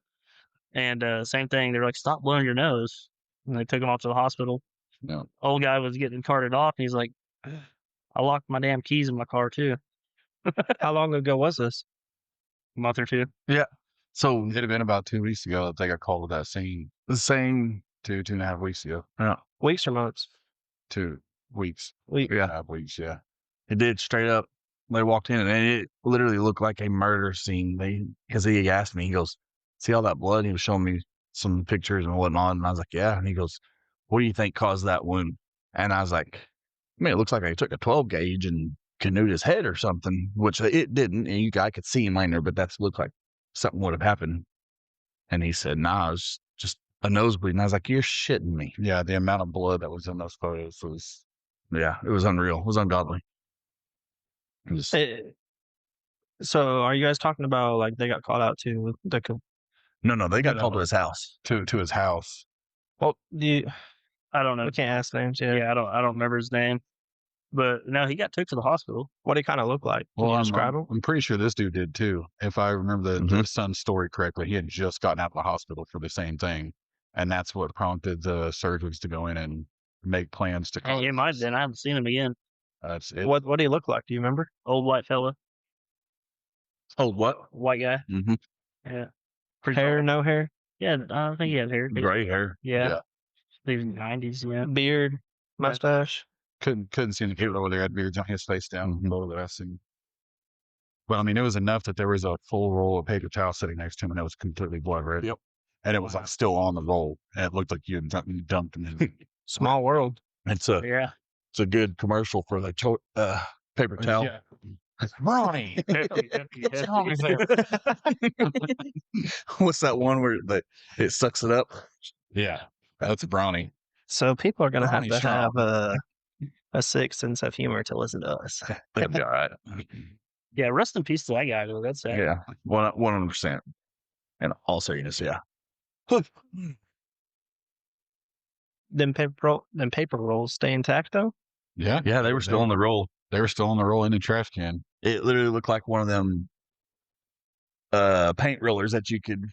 and same thing. They were like, "Stop blowing your nose," and they took him off to the hospital. No. Old guy was getting carted off, and he's like, "I locked my damn keys in my car too." How long ago was this? A month or two. So It had been about 2 weeks ago that they got called to that scene. the same. 2.5 weeks ago. Weeks or months? 2 weeks. Week. Yeah. 2.5 weeks. Yeah. It did straight up. They walked in and it literally looked like a murder scene. Because he asked me, he goes, "See all that blood?" He was showing me some pictures and whatnot, and I was like, "Yeah." And he goes, "What do you think caused that wound?" And I was like, "I mean, it looks like I took a 12 gauge and canoed his head or something," which it didn't. And I could see him laying there, but that looked like something would have happened. And he said, "Nah, it was just a nosebleed." And I was like, "You're shitting me." Yeah. The amount of blood that was in those photos was. Yeah, it was unreal. It was ungodly. It was- So are you guys talking about like they got called out to the? no, they got No. called to his house. To his house. Well, I don't know. we can't ask names. Yeah. Yeah, I don't remember his name, but no, he got took to the hospital. What did he kind of look like? Can Well, you I'm, describe him? I'm pretty sure this dude did too. If I remember the son's story correctly, he had just gotten out of the hospital for the same thing, and that's what prompted the surgeons to go in and make plans to. Hey, it might have been. I haven't seen him again. That's it. What did he look like? Do you remember? Old white fella, Oh, what? white guy. Mm-hmm. Yeah, pretty Hair, tall. no hair, Yeah, I don't think he had hair. Gray hair. Yeah, Yeah. these 90s. Yeah, beard, mustache. Couldn't see any people over there had beards on his face down Mhm. below that I seen. Well, I mean, it was enough that there was a full roll of paper towel sitting next to him, and it was completely blood red. Yep. And it was like still on the roll, and it looked like you had dumped him in. Small world. It's yeah. a good commercial for the paper towel. Yeah. Brownie. What's wrong with What's that one where it sucks it up? Yeah, that's a brownie. So people are gonna have Brownie to have a sixth sense of humor to listen to us. It'll be all right. Yeah, rest in peace to that guy. Though. That's sad. Yeah, 100%. In all seriousness, yeah. Them paper rolls stay intact though. Yeah, Yeah, they were still on the roll. They were still on the roll in the trash can. It literally looked like one of them paint rollers that you could.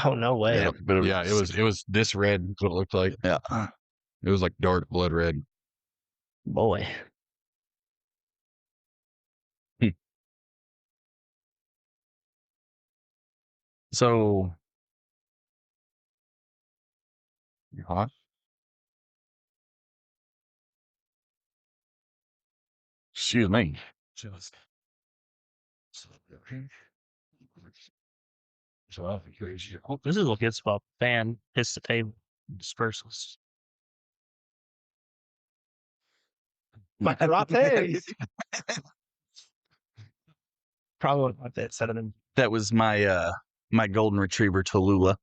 Oh no way. Yeah, but Yeah, it was this red. Is what it looked like. Yeah. It was like dark blood red. Boy. So You hot? excuse me. Just. This is a good spot. Fan hits the table, disperses. My lattes. Probably wouldn't like that set of them. That was my my golden retriever Tallulah.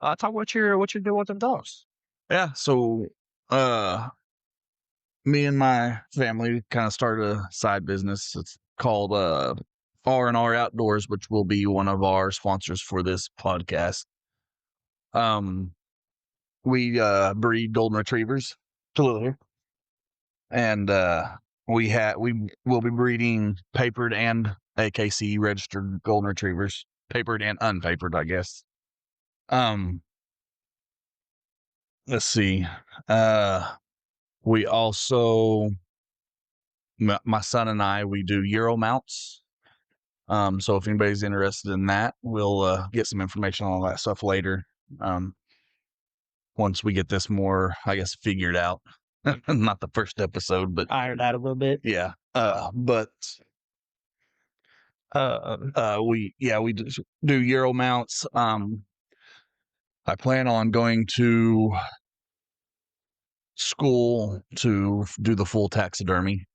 Talk what you're doing with them dogs. Yeah, so me and my family kind of started a side business. It's called R&R Outdoors, which will be one of our sponsors for this podcast. We breed golden retrievers. And we will be breeding papered and AKC registered golden retrievers, papered and unpapered, I guess. Let's see. We also, my son and I, we do Euro mounts. So if anybody's interested in that, we'll get some information on all that stuff later. Once we get this more, I guess, figured out. Not the first episode, but Ironed out a little bit. yeah. But we do Euro mounts. I plan on going to school to do the full taxidermy.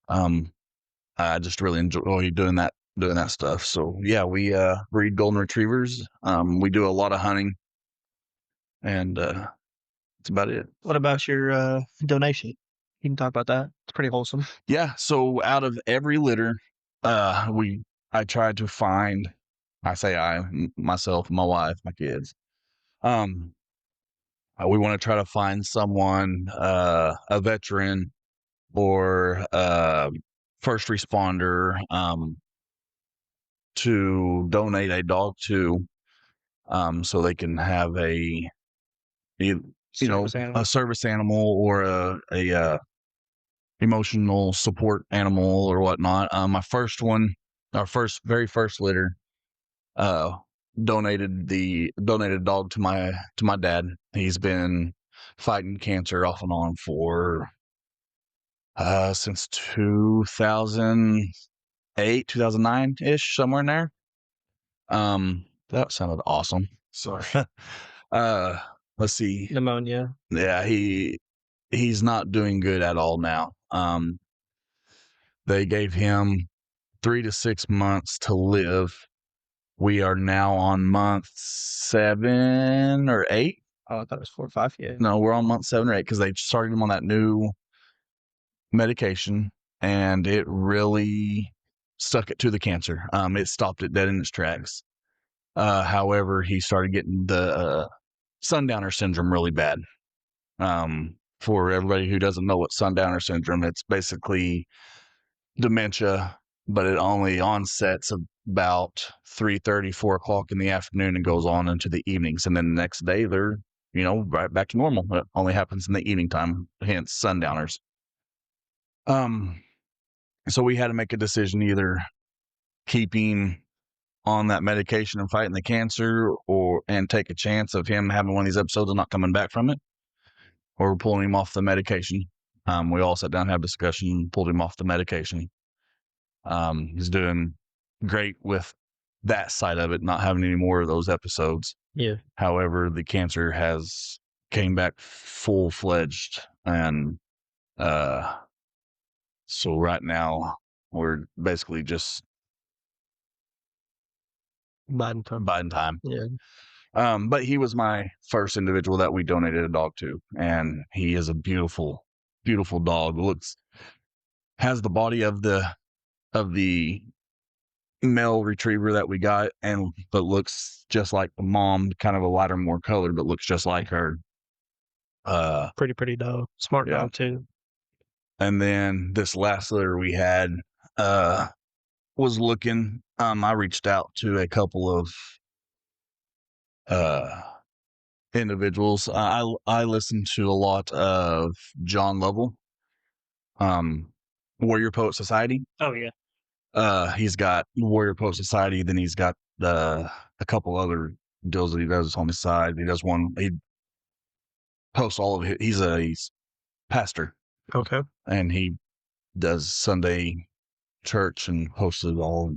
I just really enjoy doing that stuff. So yeah, we breed golden retrievers. We do a lot of hunting, and that's about it. What about your donation? You can talk about that. It's pretty wholesome. Yeah. So out of every litter, I tried to find. I say myself, my wife, my kids. We want to try to find someone, a veteran or first responder, to donate a dog to, so they can have a service animal or a emotional support animal or whatnot. My first one, our very first litter, donated a dog to my dad. He's been fighting cancer off and on for since 2008, 2009 ish, somewhere in there. That sounded awesome. Sorry. Let's see. Pneumonia. Yeah, he's not doing good at all now. They gave him 3 to 6 months to live. We are now on month 7 or 8. Oh, I thought it was 4 or 5. Yeah. No, we're on month 7 or 8 because they started him on that new medication, and it really stuck it to the cancer. It stopped it dead in its tracks. However, he started getting the sundowner syndrome really bad. For everybody who doesn't know what sundowner syndrome, it's basically dementia, but it only onsets about 3:30, 4 o'clock in the afternoon and goes on into the evenings. And then the next day they're, right back to normal. It only happens in the evening time, hence sundowners. So we had to make a decision, either keeping on that medication and fighting the cancer, and take a chance of him having one of these episodes and not coming back from it, or pulling him off the medication. We all sat down and had a discussion, pulled him off the medication. He's doing great with that side of it, not having any more of those episodes. Yeah. However, the cancer has came back full-fledged, and so right now we're basically just Biden time. Yeah. But he was my first individual that we donated a dog to, and he is a beautiful, beautiful dog. Has the body of the male retriever that we got, but looks just like the mom, kind of a lighter, more colored, but looks just like her. Pretty dog. Smart dog too. And then this last litter we had was looking. I reached out to a couple of individuals. I listened to a lot of John Lovell, Warrior Poet Society. Oh yeah. He's got Warrior Poet Society. Then he's got a couple other deals that he does on the side. He does one. He posts all of it. He's a pastor. Okay. And he does Sunday church and posts it all.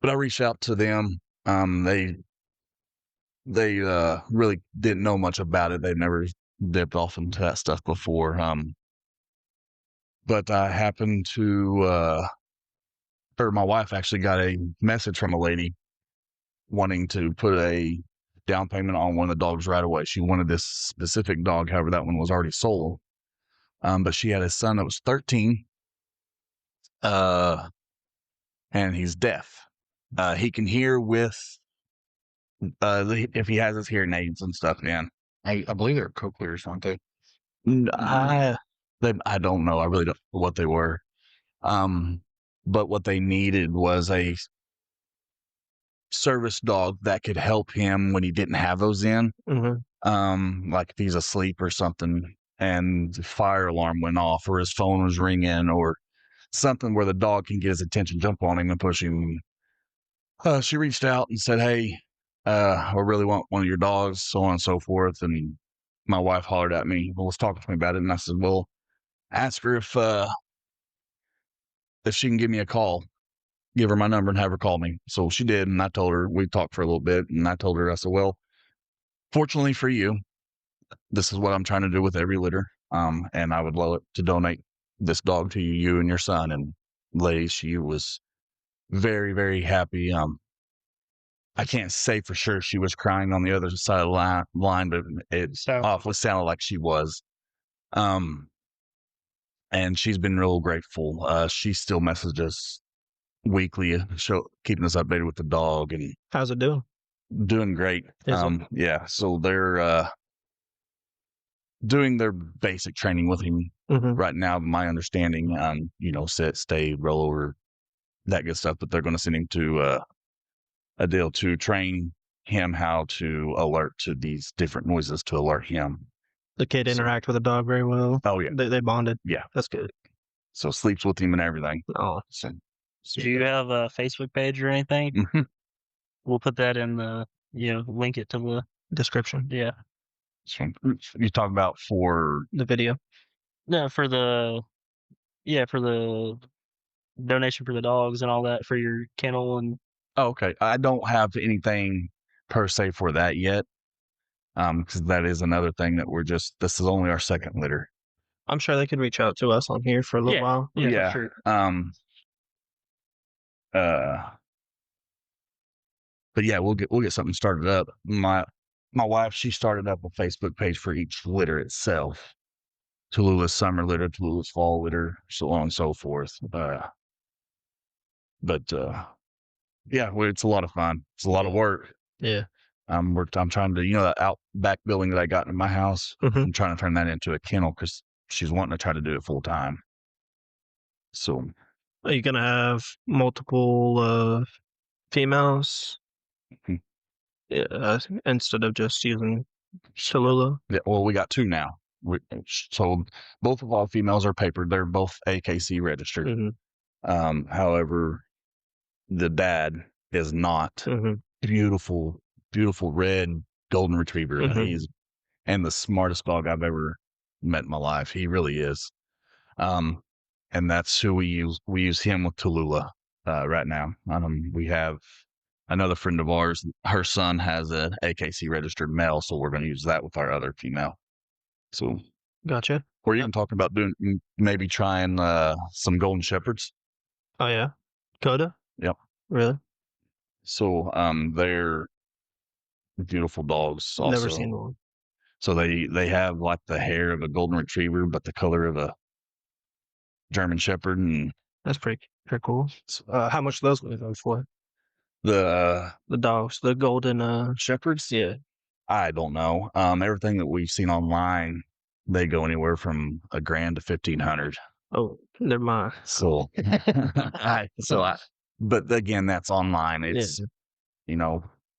But I reached out to them. They really didn't know much about it. They've never dipped off into that stuff before. But I happened to, or my wife actually got a message from a lady wanting to put a down payment on one of the dogs right away. She wanted this specific dog. However, that one was already sold. But she had a son that was 13. and he's deaf. He can hear with if he has his hearing aids and stuff in. I believe they're cochlears, aren't they? I don't know. I really don't know what they were. But what they needed was a service dog that could help him when he didn't have those in. Like if he's asleep or something and the fire alarm went off or his phone was ringing or something where the dog can get his attention, jump on him and push him. She reached out and said, hey, I really want one of your dogs, so on and so forth. And my wife hollered at me, was talking to me about it. And I said, well, ask her if she can give me a call, give her my number and have her call me. So she did. And I told her, we talked for a little bit and I told her, I said, well, fortunately for you, this is what I'm trying to do with every litter. And I would love to donate this dog to you and your son. And lady, she was very, very happy. I can't say for sure she was crying on the other side of the line, but it awfully sounded like she was. And she's been real grateful. She still messages weekly, keeping us updated with the dog. And how's it doing? Doing great. Yeah. So they're doing their basic training with him right now. My understanding, sit, stay, roll over, that good stuff. But they're going to send him to a deal to train him how to alert to these different noises to alert him. The kid interact with the dog very well. Oh yeah, they bonded. Yeah, that's good. So sleeps with him and everything. Oh, do you have a Facebook page or anything? Mm-hmm. We'll put that in the link it to the description. Yeah. You talk about for the video? No, for the donation for the dogs and all that for your kennel and. Oh, okay. I don't have anything per se for that yet. Because that is another thing that this is only our second litter. I'm sure they could reach out to us on here for a little while. Yeah, for sure. But yeah, we'll get something started up. My wife, she started up a Facebook page for each litter itself. Tallulah's summer litter, Tallulah's fall litter, so on and so forth. Yeah, it's a lot of fun. It's a lot of work. Yeah. I'm trying to, that out back building that I got in my house. I'm trying to turn that into a kennel because she's wanting to try to do it full time. So, are you gonna have multiple females instead of just using Tallulah? Yeah. Well, we got two now. So both of our females are papered. They're both AKC registered. However, the dad is not. Beautiful red golden retriever. He's the smartest dog I've ever met in my life. He really is. And that's who we use. We use him with Tallulah right now. We have another friend of ours. Her son has an AKC registered male, so we're going to use that with our other female. So, gotcha. We're even talking about maybe trying some golden shepherds. Oh yeah, Coda. Yep. Really? So they're beautiful dogs. Also. Never seen one. So they have like the hair of a golden retriever, but the color of a German shepherd, and that's pretty cool. How much are those going to go for? The dogs, the golden shepherds. Yeah, I don't know. Everything that we've seen online, they go anywhere from $1,000 to $1,500. Oh, they're mine. So, but again, that's online. It's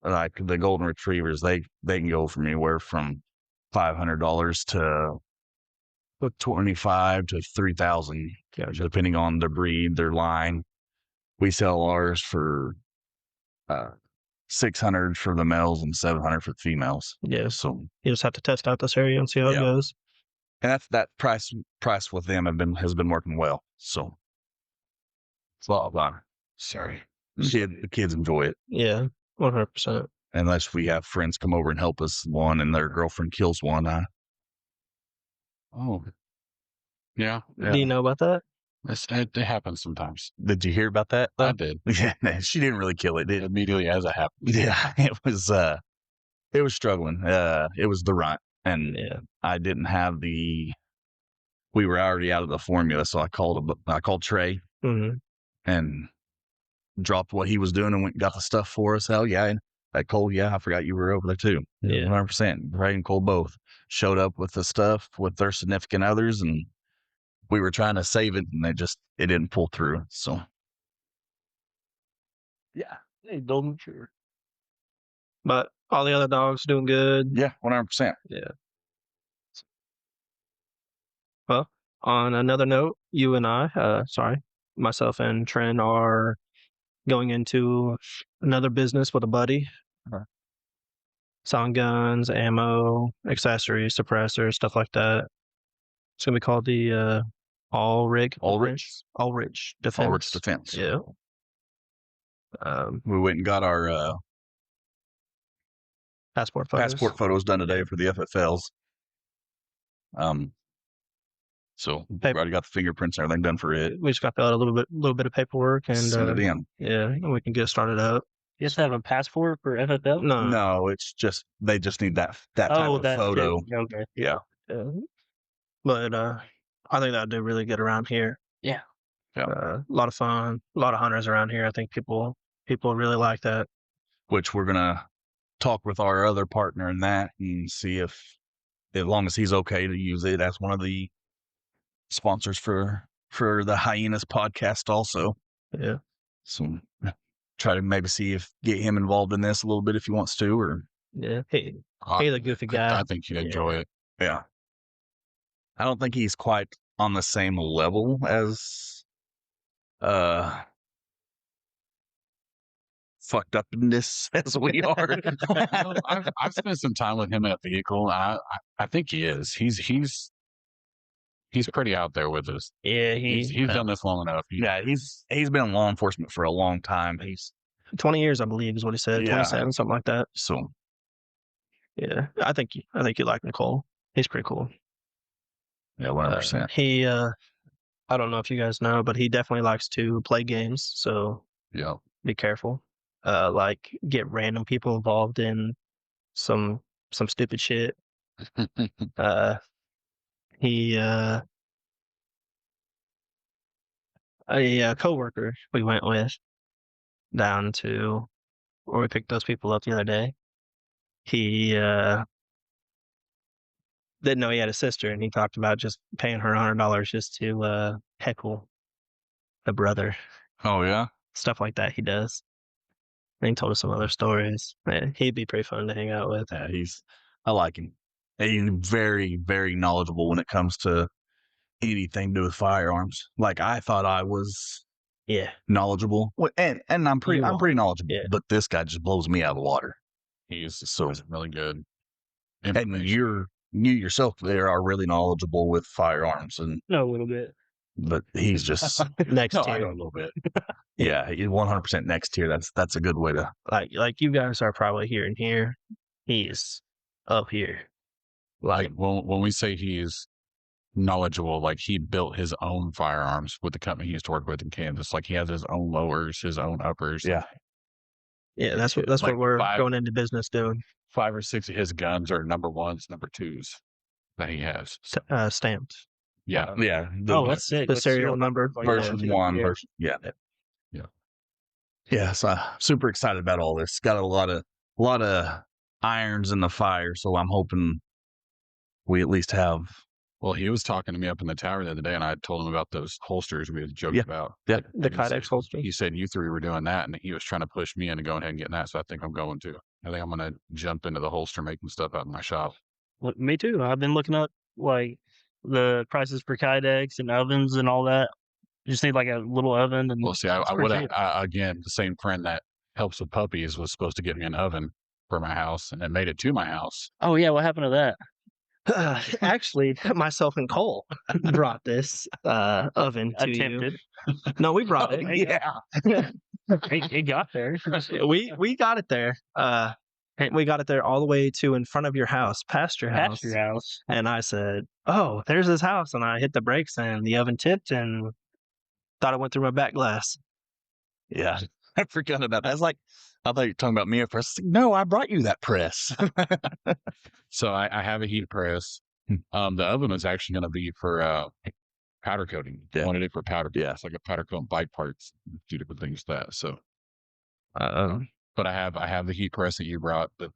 like the golden retrievers, they can go from anywhere from $500 to $25,000 to $3,000, depending on the breed, their line. We sell ours for $600 for the males and $700 for the females. Yeah, so you just have to test out this area and see how it goes. And that price with them has been working well. So it's a lot of fun. Sorry, the kids enjoy it. Yeah, 100%. Unless we have friends come over and help us one, and their girlfriend kills one. Oh, yeah. Do you know about that? It happens sometimes. Did you hear about that? I did. Yeah, she didn't really kill it. Immediately as it happened. Yeah, it was struggling. It was the runt, and I didn't have we were already out of the formula, so I called Trey, and dropped what he was doing and went and got the stuff for us. Hell yeah. And that Cole, yeah, I forgot you were over there too. Yeah. 100%. Ray and Cole both showed up with the stuff with their significant others, and we were trying to save it, and it didn't pull through. So, Yeah. Hey, golden retriever. But all the other dogs doing good. yeah, 100%. Yeah. Well, on another note, you and myself and Trent are going into another business with a buddy. Okay. Selling guns, ammo, accessories, suppressors, stuff like that. It's gonna be called the Allrich Defense. Defense. Yeah. We went and got our Passport photos done today for the FFLs. So we already got the fingerprints and everything done for it. We just got to fill out a little bit of paperwork and send it in. Yeah, and we can get started up. You have to have a passport for FFL? No, it's just they just need that type of photo. Too. Okay. Yeah. But I think that'd do really good around here. Yeah. A lot of fun, a lot of hunters around here. I think people really like that. Which we're gonna talk with our other partner in that and see if, as long as he's okay to use it as one of the sponsors for the Hyenas podcast also. Yeah. So try to maybe get him involved in this a little bit if he wants to, or yeah. He's a goofy guy. I think he'd enjoy it. Yeah. I don't think he's quite on the same level as fucked up in this as we are. I've spent some time with him in a vehicle. I think he is. He's pretty out there with us. Yeah, He's done this long enough. He's been in law enforcement for a long time. He's 20 years, I believe, is what he said. Yeah. 27, something like that. So yeah, I think you like Nicole. He's pretty cool. yeah, 100%. He I don't know if you guys know, but he definitely likes to play games. So Yeah. be careful. Like get random people involved in some stupid shit. He a coworker we went with down to where we picked those people up the other day. He didn't know he had a sister, and he talked about just paying her $100 just to heckle the brother. Oh yeah. Stuff like that he does. And he told us some other stories. Man, he'd be pretty fun to hang out with. Yeah, I like him. He's very, very knowledgeable when it comes to anything to do with firearms. Like I thought I was knowledgeable, and I'm pretty knowledgeable. Yeah. But this guy just blows me out of the water. He's so really good. And you yourself there are really knowledgeable with firearms, and No, a little bit. but he's just Next I tier. know a little bit. yeah, he's 100% next tier. That's a good way to. Like you guys are probably here and here. He's up here. Like when we say he's knowledgeable, like he built his own firearms with the company he used to work with in Kansas. Like he has his own lowers, his own uppers. Yeah. Yeah, that's what Like we're five- going into business doing. 5 or 6 of his guns are number 1s, number 2s that he has. Stamped. Yeah. Yeah. Oh, that's sick. The That's serial serial number. like version that. 1. Yeah. Version, yeah. Yeah. Yeah. So super excited about all this. Got a lot of irons in the fire. So I'm hoping we at least have. Well, he was talking to me up in the tower the other day, and I told him about those holsters we had joked Yeah. about. Yeah. The And he said- Kydex holster. He said you 3 were doing that, and he was trying to push me into going ahead and getting that. So I think I'm going to. I think I'm going to jump into the holster making stuff out in my shop. Well, me too. I've been looking up like the prices for Kydex and ovens and all that. You just need like a little oven and Well, see, I it's would pretty have, cheap. again, the same friend that helps with puppies was supposed to get me an oven for my house, and it made it to my house. Oh yeah, what happened to that? Actually, myself and Cole brought this oven to Attempted. you. No, we brought it. Yeah. It got there. We got it there. We got it there all the way to in front of your house, past your house. Past your house. And I said, "Oh, there's his house," and I hit the brakes, and the oven tipped, and thought it went through my back glass. Yeah. I forgot about that. I thought you were talking about me at first. No, I brought you that press. So I have a heat press. Hmm. The oven was actually going to be for powder coating. Yeah. I wanted it for powder coating. Yeah. It's like a powder coat bike parts, do different things with that. So, Uh, but I have the heat press that you brought, the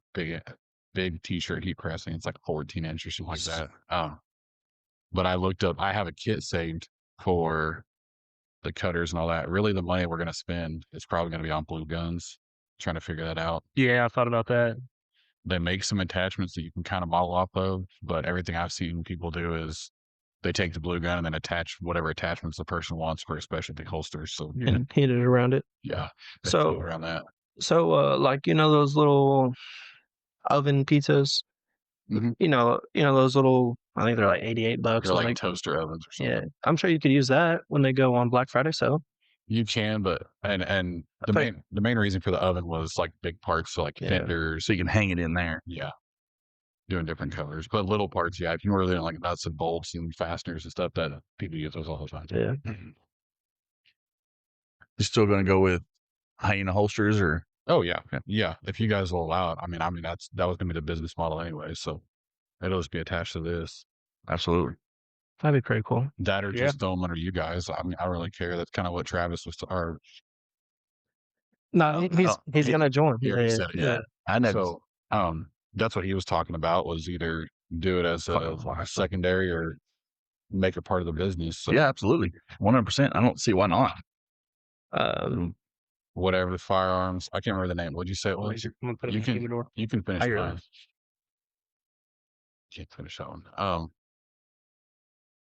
big t-shirt heat press. I think it's like 14 inch or something like that. But I looked up, I have a kit saved for the cutters and all that. Really, the money we're going to spend is probably going to be on blue guns, trying to figure that out. Yeah, I thought about that. They make some attachments that you can kind of model off of, but everything I've seen people do is they take the blue gun and then attach whatever attachments the person wants for a specialty holster. So And hit it around it. yeah, they So- go around that. So, like, you know, those little oven pizzas, Mhm. you know, those little, I think they're like $88. They're like like, toaster ovens or something. yeah, I'm sure you could use that when they go on Black Friday sale. You can, but and the main reason for the oven was like big parts, so like Yeah. fenders. so you can hang it in there. Yeah. Doing different colors. But little parts, yeah. If you were doing like nuts and bolts and fasteners and stuff, that people use those all the time. Yeah. You still going to go with Hyena holsters or? Oh yeah. Yeah. If you guys will allow it. I mean that was gonna be the business model anyway. So it'll just be attached to this. Absolutely. That'd be pretty cool. That or Yeah. just throw them under you guys. I mean, I don't really care. That's kind of what Travis was or No, he's going to join. he already said it, yeah. I know. So that's what he was talking about, was either do it as a secondary or make it part of the business. So Yeah, absolutely. 100%. I don't see why not. whatever the firearms, I can't remember the name. What'd you say it was? I'm gonna put it You in the can- humidor. You can finish I hear mine. Can't finish that one.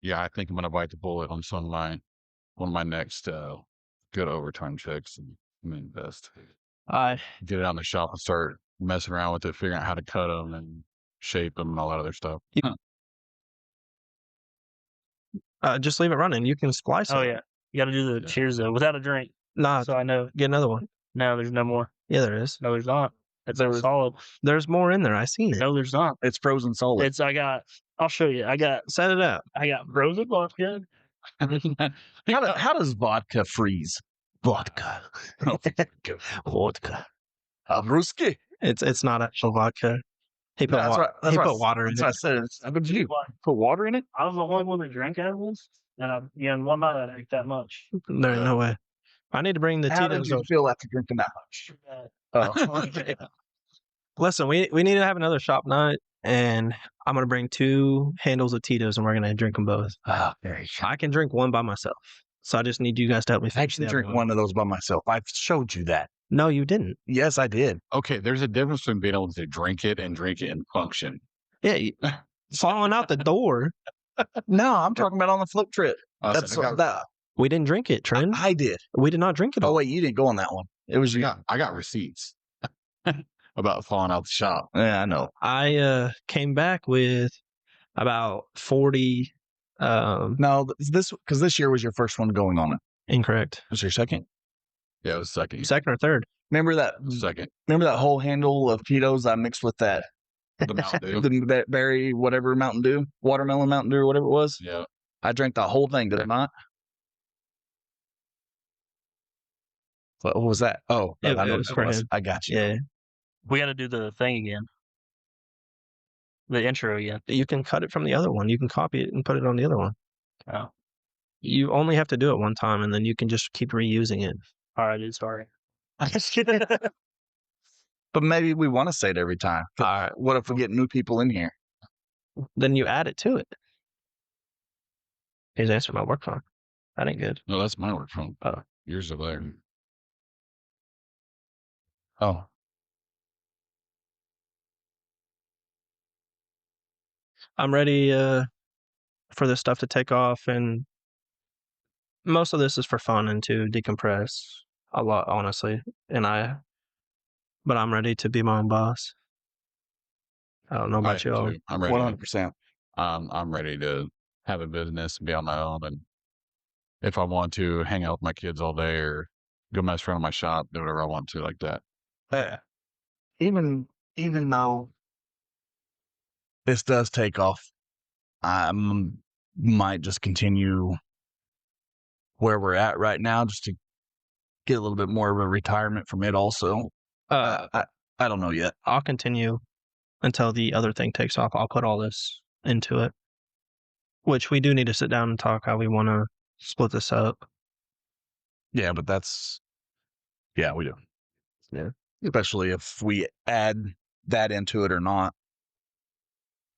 Yeah, I think I'm gonna bite the bullet on some of my next good overtime checks and invest. Get it out in the shop and start messing around with it, figuring out how to cut them and shape them and all that other stuff. Just leave it running. You can splice Oh it. yeah, you got to do the Yeah. cheers though without a drink. Nah, So I know. get another one. No, there's no more. Yeah, there is. No, there's not. It's There was- solid. There's more in there. I seen it. No, there's not. It's frozen solid. I'll show you. I got Set it up. frozen vodka. How does vodka freeze? Vodka. Vodka. Ruski. It's not actual vodka. He put water in That's what I it. said. How did you put water in it? I was the only one that drank out of this, and in one night I drank that much. There ain't no way. I need to bring the How did Tito's you over. feel after drinking that much? Oh, Listen, we need to have another shop night, and I'm gonna bring 2 handles of Tito's, and we're gonna drink them both. there you go. I can drink one by myself, so I just need you guys to help me I finish can the drink other one of those by myself. I've showed you that. No, you didn't. Yes, I did. Okay, there's a difference between being able to drink it and function. Yeah, falling out the door. No, I'm talking about on the flip trip. That's That We didn't drink it, Trent. I did. We did not drink it Oh all. wait, you didn't go on that one. It was you. I got receipts about falling out the shop. Yeah, I know. I came back with about 40. No, this year was your first one going on it. Incorrect. Was your second? Yeah, it was second. Second or third. Remember that? Second. Remember that whole handle of Tito's I mixed with that The Mountain Dew. the berry whatever Mountain Dew, watermelon Mountain Dew or whatever it was? Yeah. I drank that whole thing. Did I not? What was that? Oh, Yeah, I know it what was that for was. him. I got you. Yeah, We got to do the thing again. The intro again. you can cut it from the other one. You can copy it and put it on the other one. Oh, You only have to do it one time, and then you can just keep reusing it. all right, dude. Sorry. But maybe we want to say it every time. All right, What if we get new people in here? then you add it to it. He's answering my work phone. That ain't good. No, that's my work phone. Oh. Yours are there. Oh, I'm ready for this stuff to take off, and most of this is for fun and to decompress a lot, honestly. But I'm ready to be my own boss. I don't know I about am y'all. too. I'm ready. 100%. I'm ready to have a business and be on my own. And if I want to hang out with my kids all day or go mess around in my shop, do whatever I want to like that. Even though this does take off, I might just continue where we're at right now, just to get a little bit more of a retirement from it. Also, I don't know yet. I'll continue until the other thing takes off. I'll put all this into it. Which we do need to sit down and talk how we want to split this up. Yeah, but that's we do. Yeah. Especially if we add that into it or not.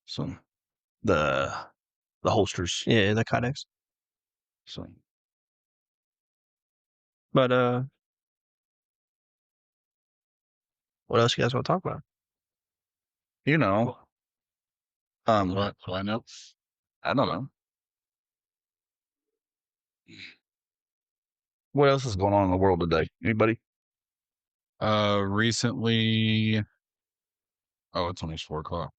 So the holsters. Yeah, the kydex. So But what else you guys want to talk about? you know. What? So I know. I don't know. What else is going on in the world today? Anybody? Recently. Oh, it's only 4:00.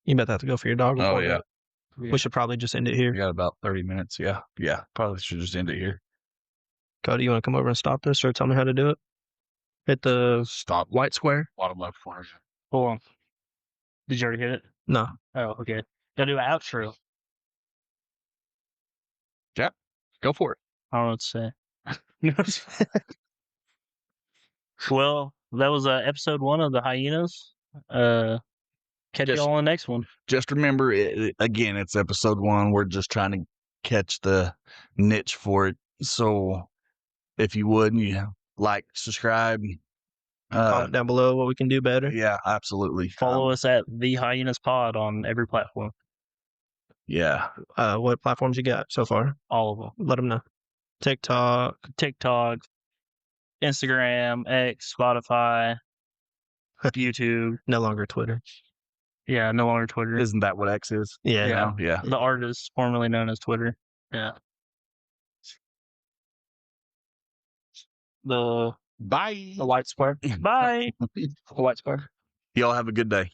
You about to have to go for your dog. Oh appointment. yeah. We should probably just end it here. We got about 30 minutes. Yeah. Probably should just end it here. Cody, you want to come over and stop this or tell me how to do it? Hit the Stop. white square. Bottom left corner. Hold on. Did you already hit it? No. Oh, okay. Gotta do an outro. Go for it. I don't know what to say. Well, that was episode 1 of the Hyenas. Catch Just- y'all on the next one. Just remember, again, it's episode 1. We're just trying to catch the niche for it. So if you would, like, subscribe. Comment down below what we can do better. Yeah, absolutely. Follow us at the Hyenas Pod on every platform. Yeah. What platforms you got so far? All of them. Let them know. TikTok. Instagram, X, Spotify, YouTube. No longer Twitter. Yeah, no longer Twitter. Isn't that what X is? Yeah. Yeah. Yeah. The artist formerly known as Twitter. Yeah. The Bye. white square. Bye. The white square. Y'all have a good day.